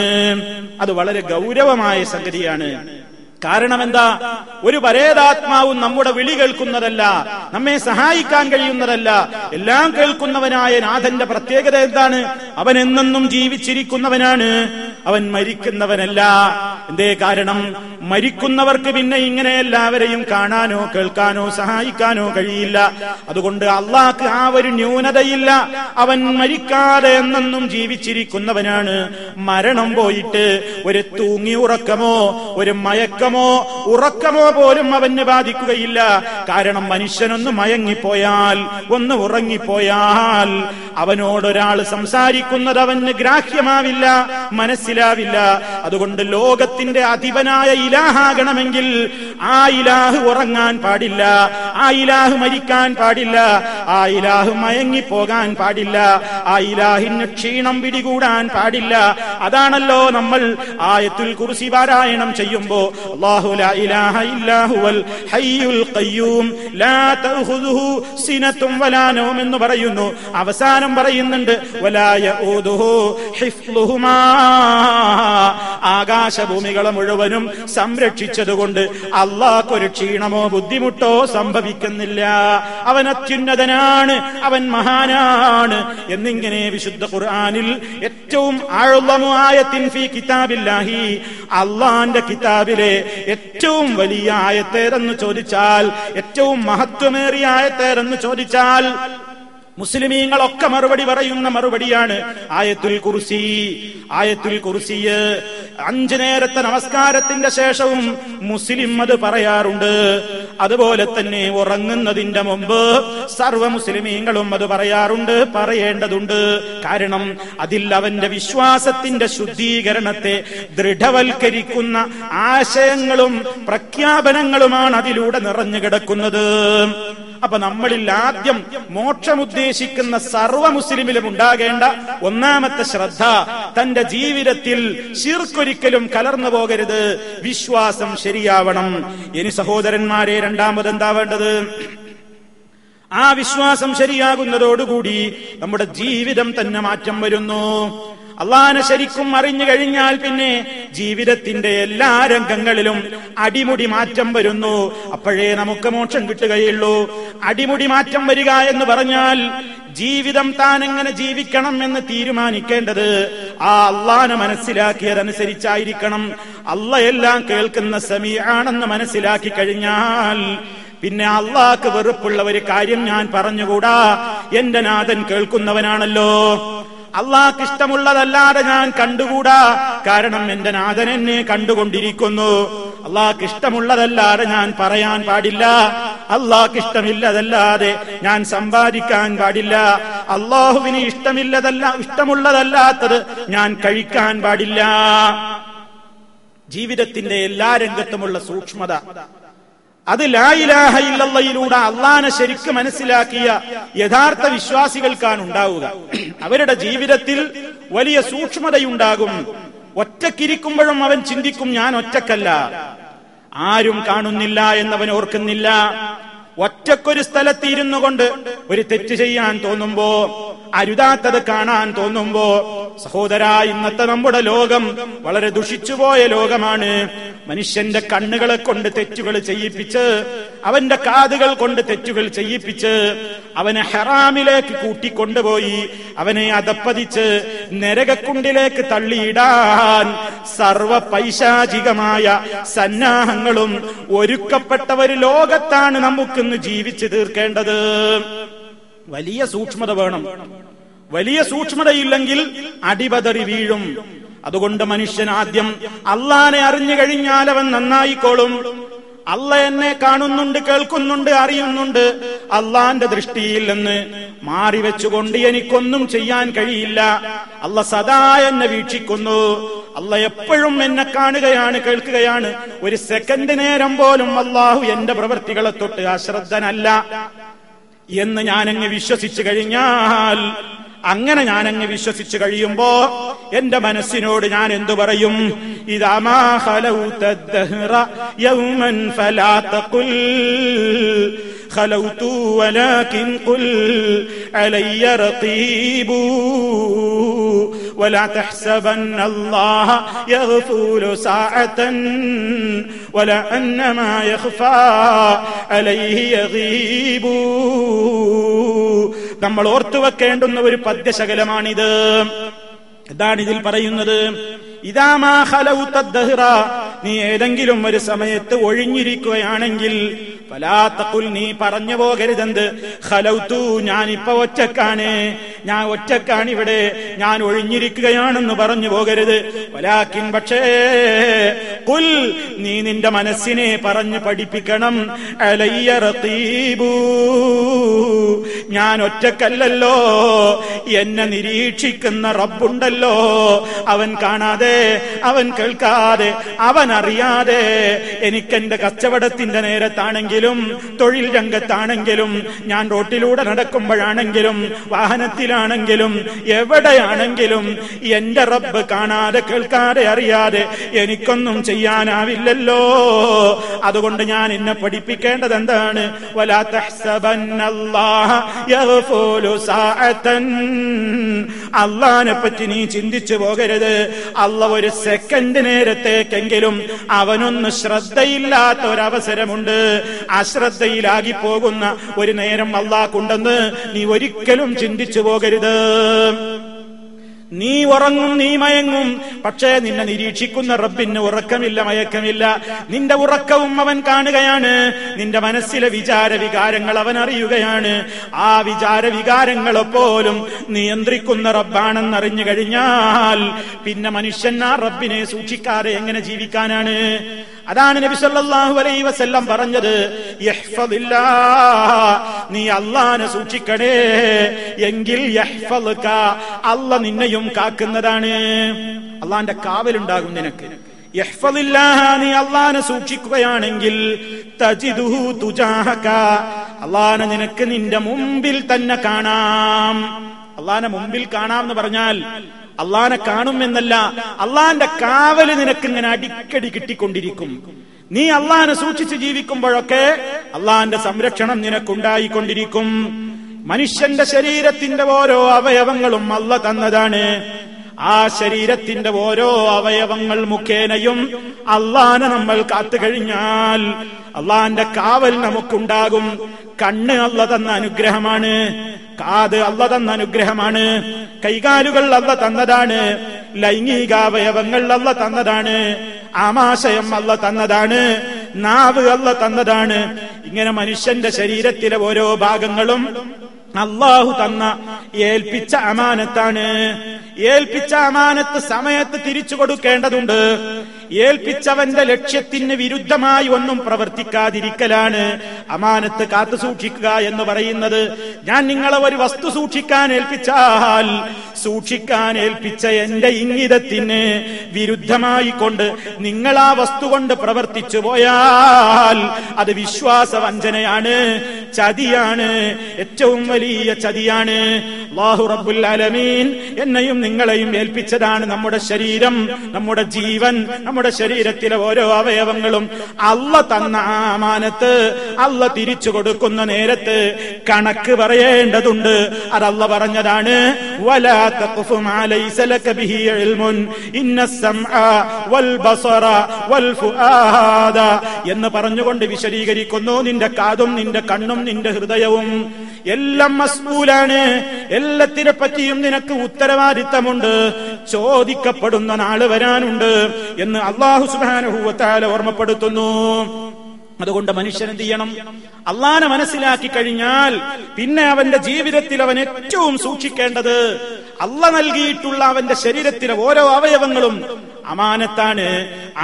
അത് വളരെ ഗൗരവമായ സംഗതിയാണ്. കാരണം എന്താ? ഒരു പരേതാത്മാവും നമ്മുടെ വിളി കേൾക്കുന്നതല്ല, നമ്മെ സഹായിക്കാൻ കഴിയുന്നതല്ല. എല്ലാം കേൾക്കുന്നവനായ നാഥന്റെ പ്രത്യേകത എന്താണ്? അവൻ എന്നെന്നും ജീവിച്ചിരിക്കുന്നവനാണ്, അവൻ മരിക്കുന്നവനല്ല. എന്തേ കാരണം? മരിക്കുന്നവർക്ക് പിന്നെ ഇങ്ങനെ എല്ലാവരെയും കാണാനോ കേൾക്കാനോ സഹായിക്കാനോ കഴിയില്ല. അതുകൊണ്ട് അള്ളാഹ്ക്ക് ആ ഒരു ന്യൂനതയില്ല. അവൻ മരിക്കാതെ എന്നെന്നും ജീവിച്ചിരിക്കുന്നവനാണ്. മരണം പോയിട്ട് ഒരു തൂങ്ങി ഉറക്കമോ ഒരു മയക്കമോ ഉറക്കമോ പോലും അവന് ബാധിക്കുകയില്ല. കാരണം മനുഷ്യനൊന്ന് മയങ്ങിപ്പോയാൽ, ഒന്ന് ഉറങ്ങിപ്പോയാൽ അവനോടൊരാൾ സംസാരിക്കുന്നത് അവന് ഗ്രാഹ്യമാവില്ല, മനസ്സിലാവില്ല. അതുകൊണ്ട് ലോകത്തിന്റെ അധിപനായ ഇലാഹാകണമെങ്കിൽ ആ ഇലാഹ് ഉറങ്ങാൻ പാടില്ല, ആ ഇലാഹ് മരിക്കാൻ പാടില്ല, ആ ഇലാഹ് മയങ്ങിപ്പോകാൻ പാടില്ല, ആ ഇലാഹിന് ക്ഷീണം പിടികൂടാൻ പാടില്ല. അതാണല്ലോ നമ്മൾ ആയത്തുൽ കുർസി പാരായണം ചെയ്യുമ്പോ അല്ലാഹു ലാ ഇലാഹ ഇല്ലാ ഹുവൽ ഹയ്യുൽ ഖയ്യൂം ലാ തഖുദുഹു സിനത്തും വലാ നൗം എന്ന് പറയുന്നു. അവസാനം പറയുന്നുണ്ട് വലാ യഊദുഹു ഹിഫ്ളുഹുമാ, ആകാശഭൂമികളെ മുഴുവനും സംരക്ഷിച്ചതുകൊണ്ട് അല്ലാഹ്ക്ക് ഒരു ക്ഷീണമോ ബുദ്ധിമുട്ടോ സംഭവിക്കുന്നില്ല. അവൻ അത്യുന്നതനാണ്, അവൻ മഹാനാണ് എന്നിങ്ങനെ വിശുദ്ധ ഖുർആനിൽ ഏറ്റവും അഅ്ളമു ആയത്തിൻ ഫീ കിതാബില്ലാഹി, അല്ലാഹുവിന്റെ കിതാബിലെ ഏറ്റവും വലിയ ആയത്തേതെന്ന് ചോദിച്ചാൽ, ഏറ്റവും മഹത്വമേറിയ ആയത്തേതെന്ന് ചോദിച്ചാൽ മുസ്ലിമീങ്ങളൊക്കെ മറുപടി പറയുന്ന മറുപടിയാണ് ആയത്തുൽ കുർസി. ആയത്തുൽ കുർസി 5 നേരത്തെ നമസ്കാരത്തിന്റെ ശേഷവും മുസ്ലിം അത് പറയാറുണ്ട്. അതുപോലെ തന്നെ ഉറങ്ങുന്നതിന്റെ മുമ്പ് സർവ്വ മുസ്ലിമീങ്ങളും അത് പറയാറുണ്ട്, പറയേണ്ടതുണ്ട്. കാരണം അതിൽ അവന്റെ വിശ്വാസത്തിന്റെ ശുദ്ധീകരണത്തെ ദൃഢവൽക്കരിക്കുന്ന ആശയങ്ങളും പ്രഖ്യാപനങ്ങളുമാണ് അതിലൂടെ നിറഞ്ഞു കിടക്കുന്നത്. അപ്പൊ നമ്മളിൽ ആദ്യം മോക്ഷമുദ്ദേശിക്കുന്ന സർവ്വ മുസ്ലിമിലും ഉണ്ടാകേണ്ട ഒന്നാമത്തെ ശ്രദ്ധ, തന്റെ ജീവിതത്തിൽ ശിർക്കൊരിക്കലും കലർന്നു പോകരുത്, വിശ്വാസം ശരിയാവണം. ഇനി സഹോദരന്മാരെ, രണ്ടാമത് എന്താ വേണ്ടത്? ആ വിശ്വാസം ശരിയാകുന്നതോടുകൂടി നമ്മുടെ ജീവിതം തന്നെ മാറ്റം വരുന്നു. അള്ളാഹനെ ശരിക്കും അറിഞ്ഞു കഴിഞ്ഞാൽ പിന്നെ ജീവിതത്തിന്റെ എല്ലാ രംഗങ്ങളിലും അടിമുടി മാറ്റം വരുന്നു. അപ്പോഴേ നമുക്ക് മോക്ഷം കിട്ടുകയുള്ളൂ. അടിമുടി മാറ്റം വരിക എന്ന് പറഞ്ഞാൽ ജീവിതം താൻ എങ്ങനെ ജീവിക്കണം എന്ന് തീരുമാനിക്കേണ്ടത് ആ അള്ളാഹനെ മനസ്സിലാക്കിയതനുസരിച്ചായിരിക്കണം. അള്ളാഹ് എല്ലാം കേൾക്കുന്ന സമീആണെന്ന് മനസ്സിലാക്കി കഴിഞ്ഞാൽ പിന്നെ അള്ളാഹ്ക്ക് വെറുപ്പുള്ള ഒരു കാര്യം ഞാൻ പറഞ്ഞുകൂടാ. എന്റെ നാഥൻ കേൾക്കുന്നവനാണല്ലോ, അള്ളാഹ്ക്ക് ഇഷ്ടമുള്ളതല്ലാതെ ഞാൻ കണ്ടുകൂടാ. കാരണം എന്റെ നാഥൻ എന്നെ കണ്ടുകൊണ്ടിരിക്കുന്നു. അള്ളാഹ്ക്ക് ഇഷ്ടമുള്ളതല്ലാതെ ഞാൻ പറയാൻ പാടില്ല, അള്ളാഹ്ക്ക് ഇഷ്ടമില്ലതല്ലാതെ ഞാൻ സമ്പാദിക്കാൻ പാടില്ല, അള്ളാഹുവിന് ഇഷ്ടമുള്ളതല്ലാത്തത് ഞാൻ കഴിക്കാൻ പാടില്ല. ജീവിതത്തിന്റെ എല്ലാ രംഗത്തുമുള്ള സൂക്ഷ്മത അത് ലാ ഇലാഹ ഇല്ലല്ലാഹിലൂടെ അള്ളാഹനെ ശരിക്കും മനസ്സിലാക്കിയ യഥാർത്ഥ വിശ്വാസികൾക്കാണ് ഉണ്ടാവുക. അവരുടെ ജീവിതത്തിൽ വലിയ സൂക്ഷ്മതയുണ്ടാകും. ഒറ്റക്കിരിക്കുമ്പോഴും അവൻ ചിന്തിക്കും, ഞാൻ ഒറ്റക്കല്ല, ആരും കാണുന്നില്ല എന്നവൻ ഓർക്കുന്നില്ല. ഒറ്റക്കൊരു സ്ഥലത്ത് ഇരുന്നു കൊണ്ട് ഒരു തെറ്റ് ചെയ്യാൻ തോന്നുമ്പോ, അരുതാത്തത് കാണാൻ തോന്നുമ്പോ, സഹോദരാ, ഇന്നത്തെ നമ്മുടെ ലോകം വളരെ ദുഷിച്ചുപോയ ലോകമാണ്. മനുഷ്യന്റെ കണ്ണുകളെ കൊണ്ട് തെറ്റുകൾ ചെയ്യിപ്പിച്ച്, അവന്റെ കാതുകൾ കൊണ്ട് തെറ്റുകൾ ചെയ്യിപ്പിച്ച്, അവനെ ഹറാമിലേക്ക് കൂട്ടിക്കൊണ്ടുപോയി അവനെ അധപ്പതിച്ച് നരകക്കുണ്ടിലേക്ക് തള്ളിയിടാൻ സർവ പൈശാചികമായ സന്നാഹങ്ങളും ഒരുക്കപ്പെട്ട ഒരു ലോകത്താണ് നമുക്കിന്ന് ജീവിച്ചു തീർക്കേണ്ടത്. വലിയ സൂക്ഷ്മത വേണം. വലിയ സൂക്ഷ്മതയില്ലെങ്കിൽ അടിപതറി വീഴും. അതുകൊണ്ട് മനുഷ്യൻ ആദ്യം അള്ളാഹനെ അറിഞ്ഞു കഴിഞ്ഞാൽ അവൻ നന്നായിക്കോളും. അള്ളാഹ് എന്നെ കാണുന്നുണ്ട്, കേൾക്കുന്നുണ്ട്, അറിയുന്നുണ്ട്, അള്ളാന്റെ ദൃഷ്ടിയിൽ നിന്ന് മാറിവെച്ചുകൊണ്ട് എനിക്കൊന്നും ചെയ്യാൻ കഴിയില്ല. അള്ളാഹ് സദാ എന്നെ വീക്ഷിക്കുന്നു. അല്ല എപ്പോഴും എന്നെ കാണുകയാണ്, കേൾക്കുകയാണ്. ഒരു സെക്കൻഡ് നേരം പോലും അള്ളാഹു എന്റെ പ്രവൃത്തികളെ തൊട്ട് അശ്രദ്ധനല്ല എന്ന് ഞാനങ്ങ് വിശ്വസിച്ചു കഴിഞ്ഞാൽ, അങ്ങനെ ഞാനങ്ങ് വിശ്വസിച്ചു കഴിയുമ്പോ എന്റെ മനസ്സിനോട് ഞാൻ എന്തു പറയും? ഇദാ മാ ഖലൗത ദഹ്റ യൗമൻ ഫലാ തഖുൽ ഖലൗതു വലാകിൻ ഖുൽ അലയ്യ റഖീബു ولا تحسبن الله يغفل ساعة ولا أنما يخفى عليه يغيب. നമ്മൾ ഓർത്തുവെക്കേണ്ടുന്ന ഒരു പദ്യശകലമാണിത്. എന്താണ് ഇതിൽ പറയുന്നത്? ഇദാ മാ ഖലൗത ദഹ്റ, നീ ഏതെങ്കിലും ഒരു സമയത്ത് ഒഴിഞ്ഞിരിക്കുകയാണെങ്കിൽ, ഫലാ തഖുൽ, നീ പറഞ്ഞു പോകരുതെന്ത്? ഖലൗതു, ഞാനിപ്പോ ഒറ്റക്കാണ്, ഞാൻ ഒറ്റക്കാണിവിടെ, ഞാൻ ഒഴിഞ്ഞിരിക്കുകയാണെന്ന് പറഞ്ഞു പോകരുത്. വലാകിൻ, പക്ഷേ ഖുൽ, നീ നിന്റെ മനസ്സിനെ പറഞ്ഞു പഠിപ്പിക്കണം. അലയ്യ റഖീബു, ഞാൻ ഒറ്റക്കല്ലല്ലോ, എന്നെ നിരീക്ഷിക്കുന്ന റബ്ബുണ്ടല്ലോ. അവൻ കാണാതെ, അവൻ കേൾക്കാതെ, അവൻ അറിയാതെ എനിക്കെന്റെ കച്ചവടത്തിന്റെ നേരത്താണെങ്കിലും, തൊഴിൽ രംഗത്താണെങ്കിലും, ഞാൻ റോട്ടിലൂടെ നടക്കുമ്പോഴാണെങ്കിലും, വാഹനത്തിലാണെങ്കിലും, എവിടെയാണെങ്കിലും എന്റെ റബ്ബ് കാണാതെ, കേൾക്കാതെ, അറിയാതെ എനിക്കൊന്നും ചെയ്യാനാവില്ലല്ലോ. അതുകൊണ്ട് ഞാൻ എന്നെ പഠിപ്പിക്കേണ്ടത് എന്താണ്? വലാ തഹ്സബന്നല്ലാഹ യഗ്ഫുലു സാഅതൻ, അല്ലാഹനെ പറ്റി നീ ചിന്തിച്ചു പോകരുത്. അല്ലാഹ് ഒരു സെക്കൻഡ് നേരത്തേക്കെങ്കിലും അവനൊന്ന് ശ്രദ്ധയില്ലാത്ത ഒരവസരമുണ്ട്. അശ്രദ്ധയിലാകി പോകുന്ന ഒരു നേരം അല്ലാഹ്ക്കുണ്ടെന്ന് നീ ഒരിക്കലും ചിന്തിച്ചു പോകരുത്. നീ ഉറങ്ങും, നീ മയങ്ങും, പക്ഷേ നിന്നെ നിരീക്ഷിക്കുന്ന റബ്ബിന് ഉറക്കമില്ല, മയക്കമില്ല. നിന്റെ ഉറക്കവും അവൻ കാണുകയാണ്, നിന്റെ മനസ്സിലെ വിചാര വികാരങ്ങൾ അവൻ അറിയുകയാണ്. ആ വിചാര വികാരങ്ങളെ പോലും നിയന്ത്രിക്കുന്ന റബ്ബാണെന്നറിഞ്ഞു കഴിഞ്ഞാൽ പിന്നെ മനുഷ്യൻ ആ റബ്ബിനെ സൂക്ഷിക്കാതെ എങ്ങനെ ജീവിക്കാനാണ്? അതാണ് നബി സല്ലല്ലാഹു അലൈഹി വസല്ലം പറഞ്ഞത്, യഹ്ഫദില്ലാഹ്, നീ അല്ലാഹനെ സൂക്ഷിക്കണേ, എങ്കിൽ യഹ്ഫദുക, അല്ലാഹ് നിന്നെയും കാക്കുന്നതാണ്. അല്ലാഹന്റെ കാവലുണ്ടാകും നിനക്ക്. യഹ്ഫദില്ലാഹ്, നീ അല്ലാഹനെ സൂക്ഷിക്കുകയാണെങ്കിൽ, തജിദുഹു തുജാഹക, അല്ലാഹനെ നിനക്ക് നിന്റെ മുമ്പിൽ തന്നെ കാണാം. അല്ലാഹനെ മുമ്പിൽ കാണാം എന്ന് പറഞ്ഞാൽ അള്ളാനെ കാണും എന്നല്ല, അള്ളാന്റെ കാവല് നിനക്ക് ഇങ്ങനെ അടിക്കടി കിട്ടിക്കൊണ്ടിരിക്കും. നീ അള്ളാനെ സൂക്ഷിച്ച് ജീവിക്കുമ്പോഴൊക്കെ അള്ളാന്റെ സംരക്ഷണം നിനക്കുണ്ടായിക്കൊണ്ടിരിക്കും. മനുഷ്യന്റെ ശരീരത്തിന്റെ ഓരോ അവയവങ്ങളും അള്ള തന്നതാണ്. ആ ശരീരത്തിന്റെ ഓരോ അവയവങ്ങൾ മുഖേനയും അള്ളാനെ നമ്മൾ കാത്തുകഴിഞ്ഞാൽ അള്ളാന്റെ കാവൽ നമുക്കുണ്ടാകും. കണ്ണ് അള്ള തന്ന അനുഗ്രഹമാണ്, കാത് അള്ള തന്ന അനുഗ്രഹമാണ്, കൈകാലുകൾ അള്ള തന്നതാണ്, ലൈംഗികാവയവങ്ങൾ അള്ള തന്നതാണ്, ആമാശയം അള്ള തന്നതാണ്, നാവ് അള്ള തന്നതാണ്. ഇങ്ങനെ മനുഷ്യന്റെ ശരീരത്തിലെ ഓരോ ഭാഗങ്ങളും അള്ളാഹു തന്ന ഏൽപ്പിച്ച അമാനത്താണ്. ഏൽപ്പിച്ച അമാനത്ത് സമയത്ത് തിരിച്ചു കൊടുക്കേണ്ടതുണ്ട്. ഏൽപ്പിച്ചവന്റെ ലക്ഷ്യത്തിന് വിരുദ്ധമായി ഒന്നും പ്രവർത്തിക്കാതിരിക്കലാണ് അമാനത്ത് കാത്തു സൂക്ഷിക്കുക എന്ന് പറയുന്നത്. ഞാൻ നിങ്ങളെ ഒരു വസ്തു സൂക്ഷിക്കാൻ ഏൽപ്പിച്ചാൽ സൂക്ഷിക്കാൻ ഏൽപ്പിച്ച എന്റെ ഇംഗിതത്തിന് വിരുദ്ധമായി കൊണ്ട് നിങ്ങൾ ആ വസ്തു കൊണ്ട് പ്രവർത്തിച്ചു പോയാൽ അത് വിശ്വാസവഞ്ചനയാണ്, ചതിയാണ്, ഏറ്റവും വലിയ ചതിയാണ്. അല്ലാഹു റബ്ബുൽ ആലമീൻ എന്നെയും നിങ്ങളെയും ഏൽപ്പിച്ചതാണ് നമ്മുടെ ശരീരം, നമ്മുടെ ജീവൻ, നമ്മുടെ ശരീരത്തിലെ ഓരോ അവയവങ്ങളും. അള്ള തന്ന അമാനത്ത് അള്ള തിരിച്ചു കൊടുക്കുന്ന നേരത്ത് കണക്ക് പറയേണ്ടതുണ്ട്. അത് അള്ള പറഞ്ഞതാണ്, വലാ തഖ്ഫു മാ ലൈസ ലക ബിഹി ഇൽമുൻ ഇന്നസ്സംഅ വൽ ബസറ വൽ ഫുആദ എന്ന് പറഞ്ഞുകൊണ്ട് വിശദീകരിക്കുന്നു. നിന്റെ കാതും നിന്റെ കണ്ണും നിന്റെ ഹൃദയവും എല്ലാം മസ്ഊലാണ്. എല്ലാത്തിനെ പറ്റിയും നിനക്ക് ഉത്തരവാദിത്തമുണ്ട്, ചോദിക്കപ്പെടുന്ന നാള് വരാനുണ്ട് എന്ന് അല്ലാഹു സുബ്ഹാനഹു വ തആല ഓർമ്മപ്പെടുത്തുന്നു. അതുകൊണ്ട് മനുഷ്യൻ എന്ത് ചെയ്യണം? അള്ളാനെ മനസ്സിലാക്കി കഴിഞ്ഞാൽ പിന്നെ അവന്റെ ജീവിതത്തിൽ അവൻ ഏറ്റവും സൂക്ഷിക്കേണ്ടത് അള്ള നൽകിയിട്ടുള്ള അവന്റെ ശരീരത്തിലെ ഓരോ അവയവങ്ങളും അമാനത്താണ്.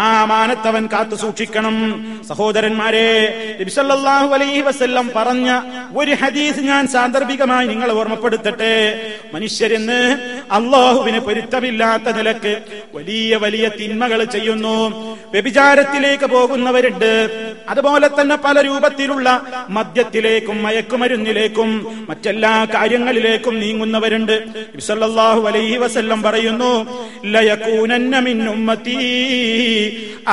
ആ അമാനത്ത് അവൻ കാത്തു സൂക്ഷിക്കണം. സഹോദരന്മാരെ, നബി സല്ലല്ലാഹു അലൈഹി വസല്ലം പറഞ്ഞ ഒരു ഹദീസ് ഞാൻ സാന്ദർഭികമായി നിങ്ങളെ ഓർമ്മപ്പെടുത്തട്ടെ. മനുഷ്യരെന്ന് അള്ളാഹുവിന് പൊരുത്തമില്ലാത്ത നിലക്ക് വലിയ വലിയ തിന്മകൾ ചെയ്യുന്നു. വ്യഭിചാരത്തിലേക്ക് പോകുന്നവരുണ്ട്, അതുപോലെ തന്നെ പല രൂപത്തിലുള്ള മദ്യത്തിലേക്കും മയക്കുമരുന്നിലേക്കും മറ്റെല്ലാ കാര്യങ്ങളിലേക്കും നീങ്ങുന്നവരുണ്ട്. നബി സല്ലല്ലാഹു അലൈഹി വസല്ലം പറയുന്നു, ലയകൂനന്ന മിൻ ഉമ്മത്തി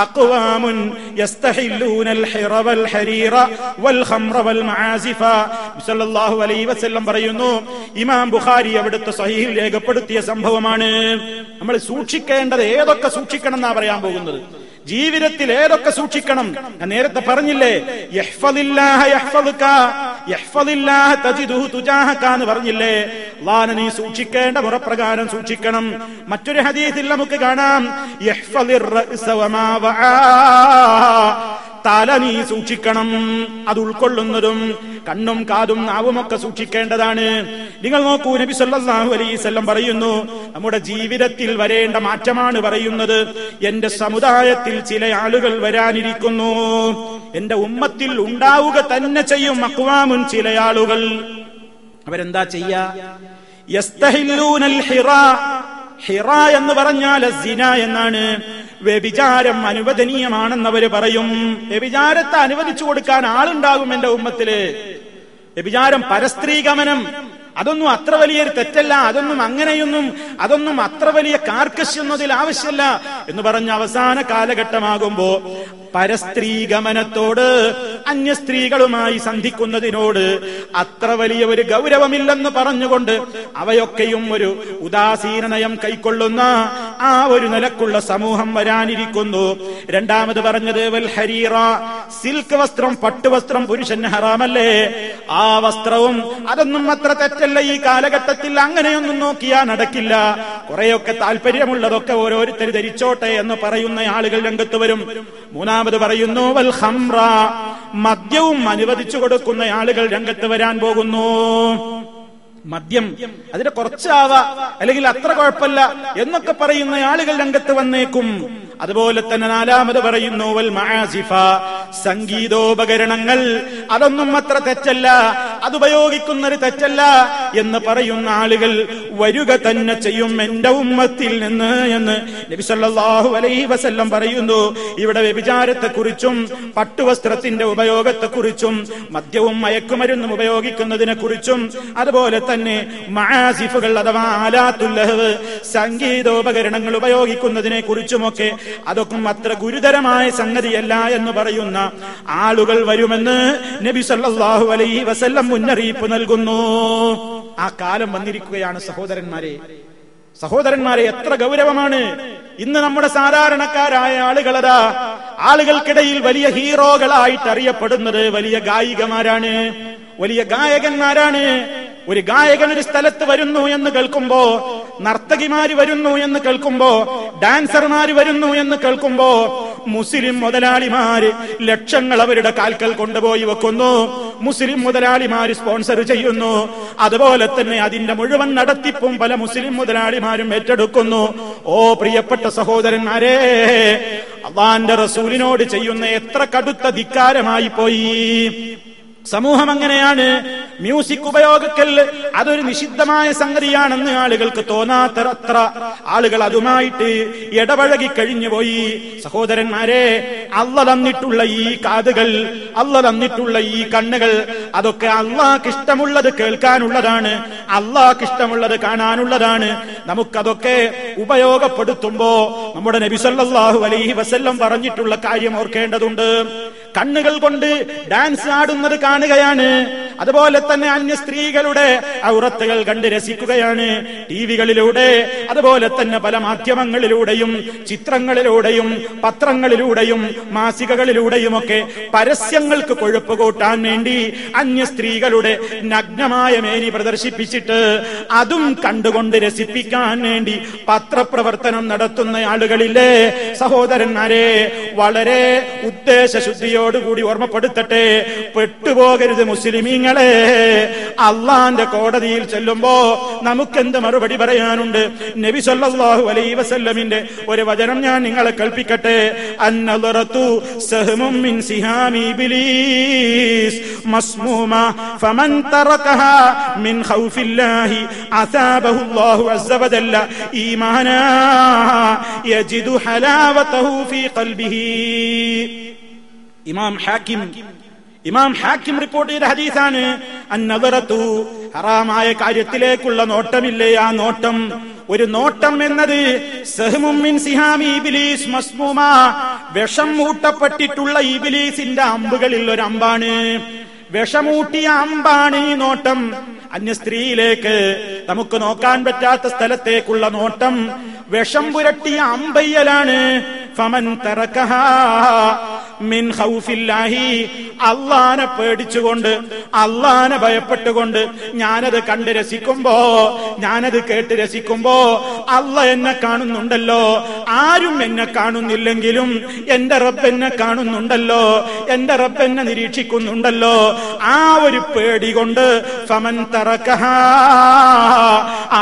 അഖ്വാമുൻ യസ്തഹില്ലൂനൽ ഹിറ വൽ ഹരീറ വൽ ഖംറ വൽ മആസിഫ. നബി സല്ലല്ലാഹു അലൈഹി വസല്ലം പറയുന്നു, ഇമാം ബുഖാരി അവിടുത്തെ സ്വഹീഹിൽ രേഖപ്പെടുത്തിയ സംഭവമാണ്. നമ്മൾ സൂക്ഷിക്കേണ്ടത് ഏതൊക്കെ സൂക്ഷിക്കണം എന്നാ പറയാൻ പോകുന്നത്. ജീവിതത്തിൽ ഏതൊക്കെ സൂക്ഷിക്കണം? ഞാൻ നേരത്തെ പറഞ്ഞില്ലേ, യഹ്ഫദില്ലാഹ യഹ്ഫദുക യഹ്ഫദില്ലാഹ തജിദുഹു തുജാഹക എന്ന് പറഞ്ഞില്ലേ. അല്ലാഹുവിനെ നീ സൂക്ഷിക്കേണ്ട മുറപ്രകാരം സൂക്ഷിക്കണം. മറ്റൊരു ഹദീസിൽ നമുക്ക് കാണാം, യഹ്ഫദിർ റഅസ വമാ വആ, തല നീ സൂക്ഷിക്കണം. അത് ഉൾക്കൊള്ളുന്നതും കണ്ണും കാതും നാവുമൊക്കെ സൂക്ഷിക്കേണ്ടതാണ്. നിങ്ങൾ നോക്കൂ, നബി സല്ലല്ലാഹു അലൈഹി വസല്ലം പറയുന്നു, നമ്മുടെ ജീവിതത്തിൽ വരേണ്ട മാറ്റമാണ് പറയുന്നത്. എന്റെ സമുദായത്തിൽ ചില ആളുകൾ വരാനിരിക്കുന്നു, എന്റെ ഉമ്മത്തിൽ ഉണ്ടാവുക തന്നെ ചെയ്യും. അഖ്വാമുൻ, ചില ആളുകൾ. അവരെന്താ ചെയ്യാ? യസ്തഹില്ലൂനൽ ഹിറ. ഹിറ എന്ന് പറഞ്ഞാൽ സിന എന്നാണ്. വ്യഭിചാരം അനുവദനീയമാണെന്നവര് പറയും. വ്യഭിചാരത്തെ അനുവദിച്ചു കൊടുക്കാൻ ആളുണ്ടാകും എന്റെ ഉമ്മത്തില്. വ്യഭിചാരം, പരസ്ത്രീഗമനം, അതൊന്നും അത്ര വലിയൊരു തെറ്റല്ല, അതൊന്നും അത്ര വലിയ കാർക്കശ്യൊന്നതിൽ ആവശ്യമല്ല എന്ന് പറഞ്ഞ അവസാന കാലഘട്ടമാകുമ്പോ പരസ്ത്രീഗമനത്തോട്, അന്യ സ്ത്രീകളുമായി സന്ധിക്കുന്നതിനോട് അത്ര വലിയ ഒരു ഗൗരവമില്ലെന്ന് പറഞ്ഞുകൊണ്ട് അവയൊക്കെയും ഒരു ഉദാസീന നയം കൈക്കൊള്ളുന്ന ആ ഒരു നിലക്കുള്ള സമൂഹം വരാനിരിക്കുന്നു. രണ്ടാമത് പറഞ്ഞത് വൽ ഹരീറ, സിൽക്ക് വസ്ത്രം, പട്ടുവസ്ത്രം പുരുഷന് ഹറാമല്ലേ. ആ വസ്ത്രവും അതൊന്നും അത്ര തെറ്റല്ല ഈ കാലഘട്ടത്തിൽ. അങ്ങനെയൊന്നും നോക്കിയാ നടക്കില്ല. കുറെയൊക്കെ താല്പര്യമുള്ളതൊക്കെ ഓരോരുത്തർ ധരിച്ചോട്ടെ എന്ന് പറയുന്ന ആളുകൾ രംഗത്ത് വരും. മൂന്നാമത് പറയുന്നു വൽ ഖംറ, മദ്യവും അനുവദിച്ചു കൊടുക്കുന്ന ആളുകൾ രംഗത്ത് വരാൻ പോകുന്നു. മദ്യം അതിന് കുറച്ചാവാ, അല്ലെങ്കിൽ അത്ര കുഴപ്പമില്ല എന്നൊക്കെ പറയുന്ന ആളുകൾ രംഗത്ത് വന്നേക്കും. അതുപോലെ തന്നെ നാലാമത് പറയുന്നു വൽ മആസിഫ, സംഗീതോപകരണങ്ങൾ, അതൊന്നും അത്ര തെറ്റല്ല, അതുപയോഗിക്കുന്നൊരു തെറ്റല്ല എന്ന് പറയുന്ന ആളുകൾ വരിക തന്നെ ചെയ്യും എന്റെ ഉമ്മത്തിൽ നിന്ന് എന്ന് നബി സല്ലല്ലാഹു അലൈഹി വസല്ലം പറയുന്നു. ഇവിടെ വ്യഭിചാരത്തെക്കുറിച്ചും പട്ടുവസ്ത്രത്തിന്റെ ഉപയോഗത്തെക്കുറിച്ചും മദ്യവും മയക്കുമരുന്നും ഉപയോഗിക്കുന്നതിനെ കുറിച്ചും അതുപോലെ തന്നെ മആസിഫുകൾ അഥവാ ആലാത്തുൽ ലഹ്വ്, സംഗീതോപകരണങ്ങൾ ഉപയോഗിക്കുന്നതിനെ കുറിച്ചുമൊക്കെ അതൊക്കെ അത്ര ഗുരുതരമായ സംഗതിയല്ല എന്ന് പറയുന്ന ആളുകൾ വരുമെന്ന് നബി സല്ലല്ലാഹു അലൈഹി വസല്ലം മുന്നറിയിപ്പ് നൽകുന്നു. ആ കാലം വന്നിരിക്കുകയാണ് സഹോദരന്മാരെ, എത്ര ഗൗരവമാണ്. ഇന്ന് നമ്മുടെ സാധാരണക്കാരായ ആളുകളതാ ആളുകൾക്കിടയിൽ വലിയ ഹീറോകളായിട്ട് അറിയപ്പെടുന്നത് വലിയ ഗായികമാരാണ്, വലിയ ഗായകന്മാരാണ്. ഒരു ഗായകൻ ഒരു സ്ഥലത്ത് വരുന്നു എന്ന് കേൾക്കുമ്പോ, നർത്തകിമാര് വരുന്നു എന്ന് കേൾക്കുമ്പോ, ഡാൻസർമാര് വരുന്നു എന്ന് കേൾക്കുമ്പോ മുസ്ലിം മുതലാളിമാര് ലക്ഷങ്ങൾ അവരുടെ കാൽക്കൽ കൊണ്ടുപോയി വെക്കുന്നു. മുസ്ലിം മുതലാളിമാര് സ്പോൺസർ ചെയ്യുന്നു. അതുപോലെ തന്നെ അതിന്റെ മുഴുവൻ നടത്തിപ്പും പല മുസ്ലിം മുതലാളിമാരും ഏറ്റെടുക്കുന്നു. ഓ പ്രിയപ്പെട്ട സഹോദരന്മാരെ, അല്ലാഹുവിന്റെ റസൂലിനോട് ചെയ്യുന്ന എത്ര കടുത്ത ധിക്കാരമായി പോയി. സമൂഹം അങ്ങനെയാണ്. മ്യൂസിക് ഉപയോഗിക്കൽ അതൊരു നിഷിദ്ധമായ സംഗതിയാണെന്ന് ആളുകൾക്ക് തോന്നാത്തത്ര ആളുകൾ അതുമായിട്ട് ഇടപഴകി കഴിഞ്ഞുപോയി. സഹോദരന്മാരെ, അല്ലാഹ് തന്നിട്ടുള്ള ഈ കാതുകൾ, അല്ലാഹ് തന്നിട്ടുള്ള ഈ കണ്ണുകൾ, അതൊക്കെ അല്ലാഹ്ക്ക് ഇഷ്ടമുള്ളത് കേൾക്കാനുള്ളതാണ്, അല്ലാഹ്ക്ക് ഇഷ്ടമുള്ളത് കാണാനുള്ളതാണ്. നമുക്കതൊക്കെ ഉപയോഗപ്പെടുത്തുമ്പോ നമ്മുടെ നബി സല്ലല്ലാഹു അലൈഹി വസല്ലം പറഞ്ഞിട്ടുള്ള കാര്യം ഓർക്കേണ്ടതുണ്ട്. കണ്ണുകൾ കൊണ്ട് ഡാൻസ് ആടുന്നത് കാണുകയാണ്, അതുപോലെ തന്നെ അന്യ സ്ത്രീകളുടെ ഔറത്തുകൾ കണ്ട് രസിക്കുകയാണ്. ടിവികളിലൂടെ അതുപോലെ തന്നെ പല മാധ്യമങ്ങളിലൂടെയും ചിത്രങ്ങളിലൂടെയും പത്രങ്ങളിലൂടെയും മാസികകളിലൂടെയുമൊക്കെ പരസ്യങ്ങൾക്ക് കൊഴുപ്പ് കൂട്ടാൻ വേണ്ടി അന്യ സ്ത്രീകളുടെ നഗ്നമായ മേനി പ്രദർശിപ്പിച്ചിട്ട് അതും കണ്ടുകൊണ്ട് രസിപ്പിക്കാൻ വേണ്ടി പത്രപ്രവർത്തനം നടത്തുന്ന ആളുകളില്ലേ സഹോദരന്മാരെ, വളരെ ഉദ്ദേശശുദ്ധിയോടുകൂടി ഓർമ്മപ്പെടുത്തട്ടെ, പെട്ടുപോകരുത് മുസ്ലിമീങ്ങൾ. മുസ്ലിമീങ്ങളെ, അള്ളാന്റെ കോടതിയിൽ ചെല്ലുമ്പോ നമുക്കെന്ത് മറുപടി പറയാനുണ്ട്? നബി സല്ലല്ലാഹു അലൈഹി വസല്ലമിന്റെ ഒരു വചനം ഞാൻ നിങ്ങളെ കേൾപ്പിക്കട്ടെ. അന്നദറതു സഹ്മും മിൻ സിഹാമി ഇബ്ലീസ് മസ്മൂമ ഫമൻ തറകഹാ മിൻ ഖൗഫില്ലാഹി അസാബഹു അല്ലാഹു അസ്സ വജല്ല ഈമാനാ യജിദു ഹലാവതഹു ഫീ ഖൽബിഹി. ഇമാം ഹാക്കിം റിപ്പോർട്ട് ചെയ്ത ഹദീസാണ്. അന്നദറതു, ഹറാമായ കാര്യത്തിലേക്കുള്ള നോട്ടമില്ലേ, ആ നോട്ടം, ഒരു നോട്ടം എന്നത് സഹ്മും മിൻ സിഹാമി ഇബ്ലീസ് മസ്മൂമ, വിഷം മൂട്ടപ്പെട്ടിട്ടുള്ള ഇബ്ലീസിന്റെ അമ്പുകളിൽ ഒരു അമ്പാണ്, വിഷമൂട്ടിയ അമ്പാണ് ഈ നോട്ടം. അന്യ സ്ത്രീയിലേക്ക്, നമുക്ക് നോക്കാൻ പറ്റാത്ത സ്ഥലത്തേക്കുള്ള നോട്ടം വിഷം പുരട്ടിയ അമ്പയ്യലാണ്. ഫമൻ തറകഹാ മിൻ ഖൗഫില്ലാഹി, അള്ളാനെ പേടിച്ചുകൊണ്ട്, അള്ളാനെ ഭയപ്പെട്ടുകൊണ്ട് ഞാനത് കണ്ട് രസിക്കുമ്പോ, ഞാനത് കേട്ട് രസിക്കുമ്പോ, അള്ള എന്നെ കാണുന്നുണ്ടല്ലോ, ആരും എന്നെ കാണുന്നില്ലെങ്കിലും എന്റെ റബ്ബ് എന്നെ കാണുന്നുണ്ടല്ലോ, എന്റെ റബ്ബ് എന്നെ നിരീക്ഷിക്കുന്നുണ്ടല്ലോ, ആ ഒരു പേടി കൊണ്ട് ഫമൻ തറകഹാ,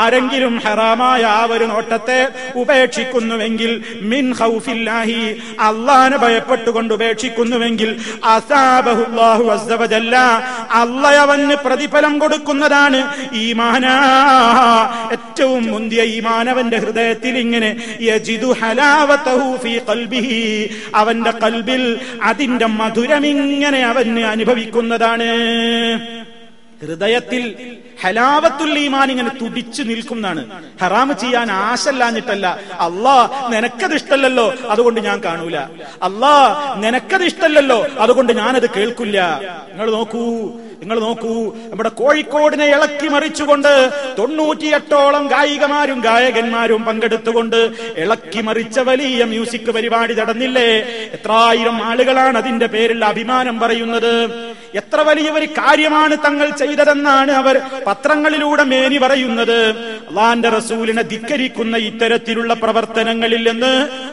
ആരെങ്കിലും ഹറാമായ ആ ഒരു നോട്ടത്തെ ഉപേക്ഷിക്കുന്നുവെങ്കിൽ, മിൻ ഖൗഫില്ലാഹി, അള്ളാനെ ഭയപ്പെട്ടുകൊണ്ട് ഉപേക്ഷിക്കുന്നുവെങ്കിൽ, അസാബഹു അല്ലാഹു അസ്സ വജല്ല, അല്ലാഹ് അവന് പ്രതിഫലം കൊടുക്കുന്നതാണ് ഈമാനാ, ഏറ്റവും മുന്തിയ ഈമാൻ അവന്റെ ഹൃദയത്തിൽ ഇങ്ങനെ യജിദു ഹലാവതഹു ഫീ ഖൽബിഹി, അവന്റെ ഖൽബിൽ അതിന്റെ മധുരം ഇങ്ങനെ അവന് അനുഭവിക്കുന്നതാണ്. ഹൃദയത്തിൽ ഹലാവത്തുൽ ഈമാൻ ഇങ്ങനെ തുടിച്ചു നിൽക്കുന്നതാണ്. ഹറാമ് ചെയ്യാൻ ആശല്ലാഞ്ഞിട്ടല്ല, അല്ലാ നിനക്കത് ഇഷ്ടല്ലല്ലോ അതുകൊണ്ട് ഞാൻ കാണൂല, അല്ലാ നിനക്കത് ഇഷ്ടല്ലല്ലോ അതുകൊണ്ട് ഞാനത് കേൾക്കില്ല. നിങ്ങൾ നോക്കൂ, നമ്മുടെ കോഴിക്കോടിനെ ഇളക്കി മറിച്ചുകൊണ്ട് 98ഓളം ഗായികമാരും ഗായകന്മാരും പങ്കെടുത്തുകൊണ്ട് ഇളക്കി മറിച്ച വലിയ മ്യൂസിക് പരിപാടി നടന്നില്ലേ? എത്രായിരം ആളുകളാണ് അതിന്റെ പേരിൽ അഭിമാനം പറയുന്നത്. എത്ര വലിയ ഒരു കാര്യമാണ് തങ്ങൾ ചെയ്തതെന്നാണ് അവർ പത്രങ്ങളിലൂടെ മേനി പറയുന്നത്. അല്ലാഹുവിന്റെ റസൂലിനെ ധിക്കരിക്കുന്ന ഇത്തരത്തിലുള്ള പ്രവർത്തനങ്ങളിൽ നിന്ന്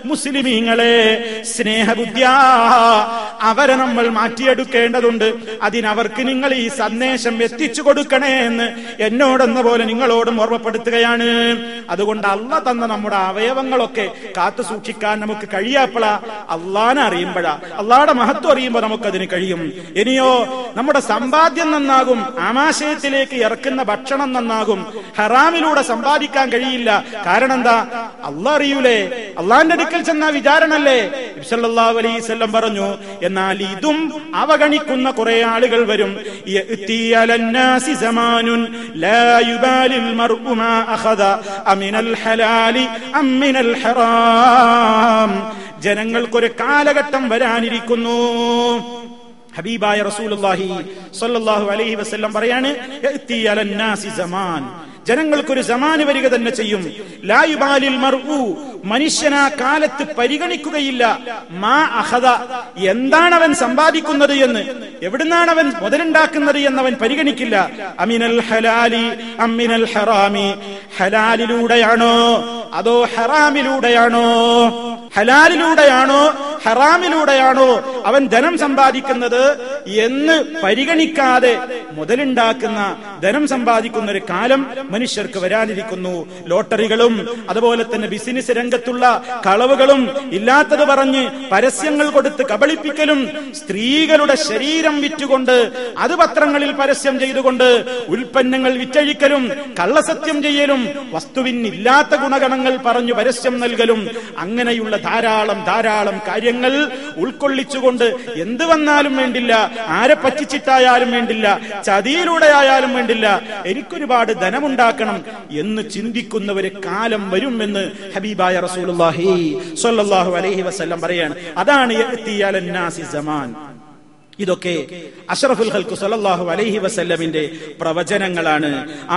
മുസ്ലിമീങ്ങളെ, സ്നേഹബുദ്ധ്യാ അവരെ നമ്മൾ മാറ്റിയെടുക്കേണ്ടതുണ്ട്. അതിനവർക്ക് നിങ്ങൾ ഈ സന്ദേശം എത്തിച്ചു കൊടുക്കണേ എന്ന് എന്നോടെന്ന പോലെ നിങ്ങളോടും ഓർമ്മപ്പെടുത്തുകയാണ്. അതുകൊണ്ട് അല്ലാഹ് തന്ന നമ്മുടെ അവയവങ്ങളൊക്കെ കാത്തു സൂക്ഷിക്കാൻ നമുക്ക് കഴിയാപ്പളാ, അള്ളാനെ അറിയുമ്പോഴാ, അള്ളാഹുടെ മഹത്വം അറിയുമ്പോൾ നമുക്കതിന് കഴിയും. ഇനിയോ നമ്മുടെ സമ്പാദ്യം നന്നാകും, ആമാശയത്തിലേക്ക് ഇറക്കുന്ന ഭക്ഷണം നന്നാകും. ഹറാമിലൂടെ സമ്പാദിക്കാൻ കഴിയില്ല. കാരണം എന്താ? അള്ളാഹ് അറിയൂലേ, അള്ളാഹിന്റെ അടുക്കൽ ചെന്ന വിചാരണല്ലേ. നബി സല്ലല്ലാഹു അലൈഹി വസല്ലം പറഞ്ഞു, എന്നാൽ ഇതും അവഗണിക്കുന്ന കുറെ ആളുകൾ വരും. യഅതി അലന്നാസി സമാനുൻ ലാ യുബാലിൽ മർഉ മാ അഖദ അമിനൽ ഹലാലി അമിനൽ ഹറാം. ജനങ്ങൾക്കൊരു കാലഘട്ടം വരാനിരിക്കുന്നു. ഹബീബായ റസൂലുള്ളാഹി സ്വല്ലല്ലാഹു അലൈഹി വസല്ലം പറയാണ്, യഅതി അലന്നാസി സമാൻ, ജനങ്ങൾക്കൊരു സമാന് വരിക തന്നെ ചെയ്യും. ലാ യുബാലിൽ മർഉ, മനുഷ്യനാ കാലത്ത് പരിഗണിക്കുകയില്ല, മാ അഖദ, എന്താണ് അവൻ സമ്പാദിക്കുന്നത് എന്ന്, എവിടുന്നാണ് അവൻ മുതലുണ്ടാക്കുന്നത് എന്നവൻ പരിഗണിക്കില്ല. അമിനൽ ഹലാലി അമിനൽ ഹറാമി, ഹലാലിലൂടെയാണോ അതോ ഹറാമിലൂടെയാണോ, ഹലാലിലൂടെയാണോ ഹറാമിലൂടെയാണോ അവൻ ധനം സമ്പാദിക്കുന്നത് എന്ന് പരിഗണിക്കാതെ മുതലുണ്ടാക്കുന്ന, ധനം സമ്പാദിക്കുന്ന ഒരു കാലം മനുഷ്യർക്ക് വരാനിരിക്കുന്നു. ലോട്ടറികളും അതുപോലെ തന്നെ ബിസിനസ് രംഗത്തുള്ള കളവുകളും ഇല്ലാത്തത് പറഞ്ഞ് പരസ്യങ്ങൾ കൊടുത്ത് കബളിപ്പിക്കലും, സ്ത്രീകളുടെ ശരീരം വിറ്റുകൊണ്ട് അത് പത്രങ്ങളിൽ പരസ്യം ചെയ്തുകൊണ്ട് ഉൽപ്പന്നങ്ങൾ വിറ്റഴിക്കലും, കള്ളസത്യം ചെയ്യലും, വസ്തുവിനില്ലാത്ത ഗുണഗണങ്ങൾ പറഞ്ഞു പരസ്യം നൽകലും, അങ്ങനെയുള്ള ധാരാളം കാര്യങ്ങൾ ഉൾക്കൊള്ളിച്ചുകൊണ്ട് എന്ത് വന്നാലും വേണ്ടില്ല, ആരെ പറ്റിച്ചിട്ടായാലും വേണ്ടില്ല, ചതിയിലൂടെ ആയാലും വേണ്ടില്ല, എനിക്കൊരുപാട് ധനമുണ്ടാക്കണം എന്ന് ചിന്തിക്കുന്ന ഒരു കാലം വരുമെന്ന് ഹബീബായ റസൂലുള്ളാഹി സ്വല്ലല്ലാഹു അലൈഹി വസല്ലം പറയാണ്. അതാണ് യഅതി അലന്നാസി സമാൻ. ഇതൊക്കെ അഷ്റഫുൽ ഖൽഖ് സല്ലല്ലാഹു അലൈഹി വസല്ലമിന്റെ പ്രവചനങ്ങളാണ്.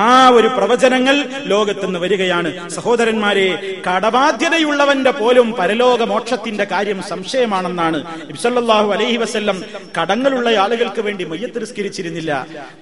ആ ഒരു പ്രവചനങ്ങൾ ലോകത്തുനിന്ന് വരികയാണ്. സഹോദരന്മാരെ, കടബാധ്യതയുള്ളവന്റെ പോലും പരലോക മോക്ഷത്തിന്റെ കാര്യം സംശയമാണെന്നാണ് നബി സല്ലല്ലാഹു അലൈഹി വസല്ലം കടങ്ങളുള്ള ആളുകൾക്ക് വേണ്ടി മയ്യത്ത് നിസ്കരിച്ചിരുന്നില്ല.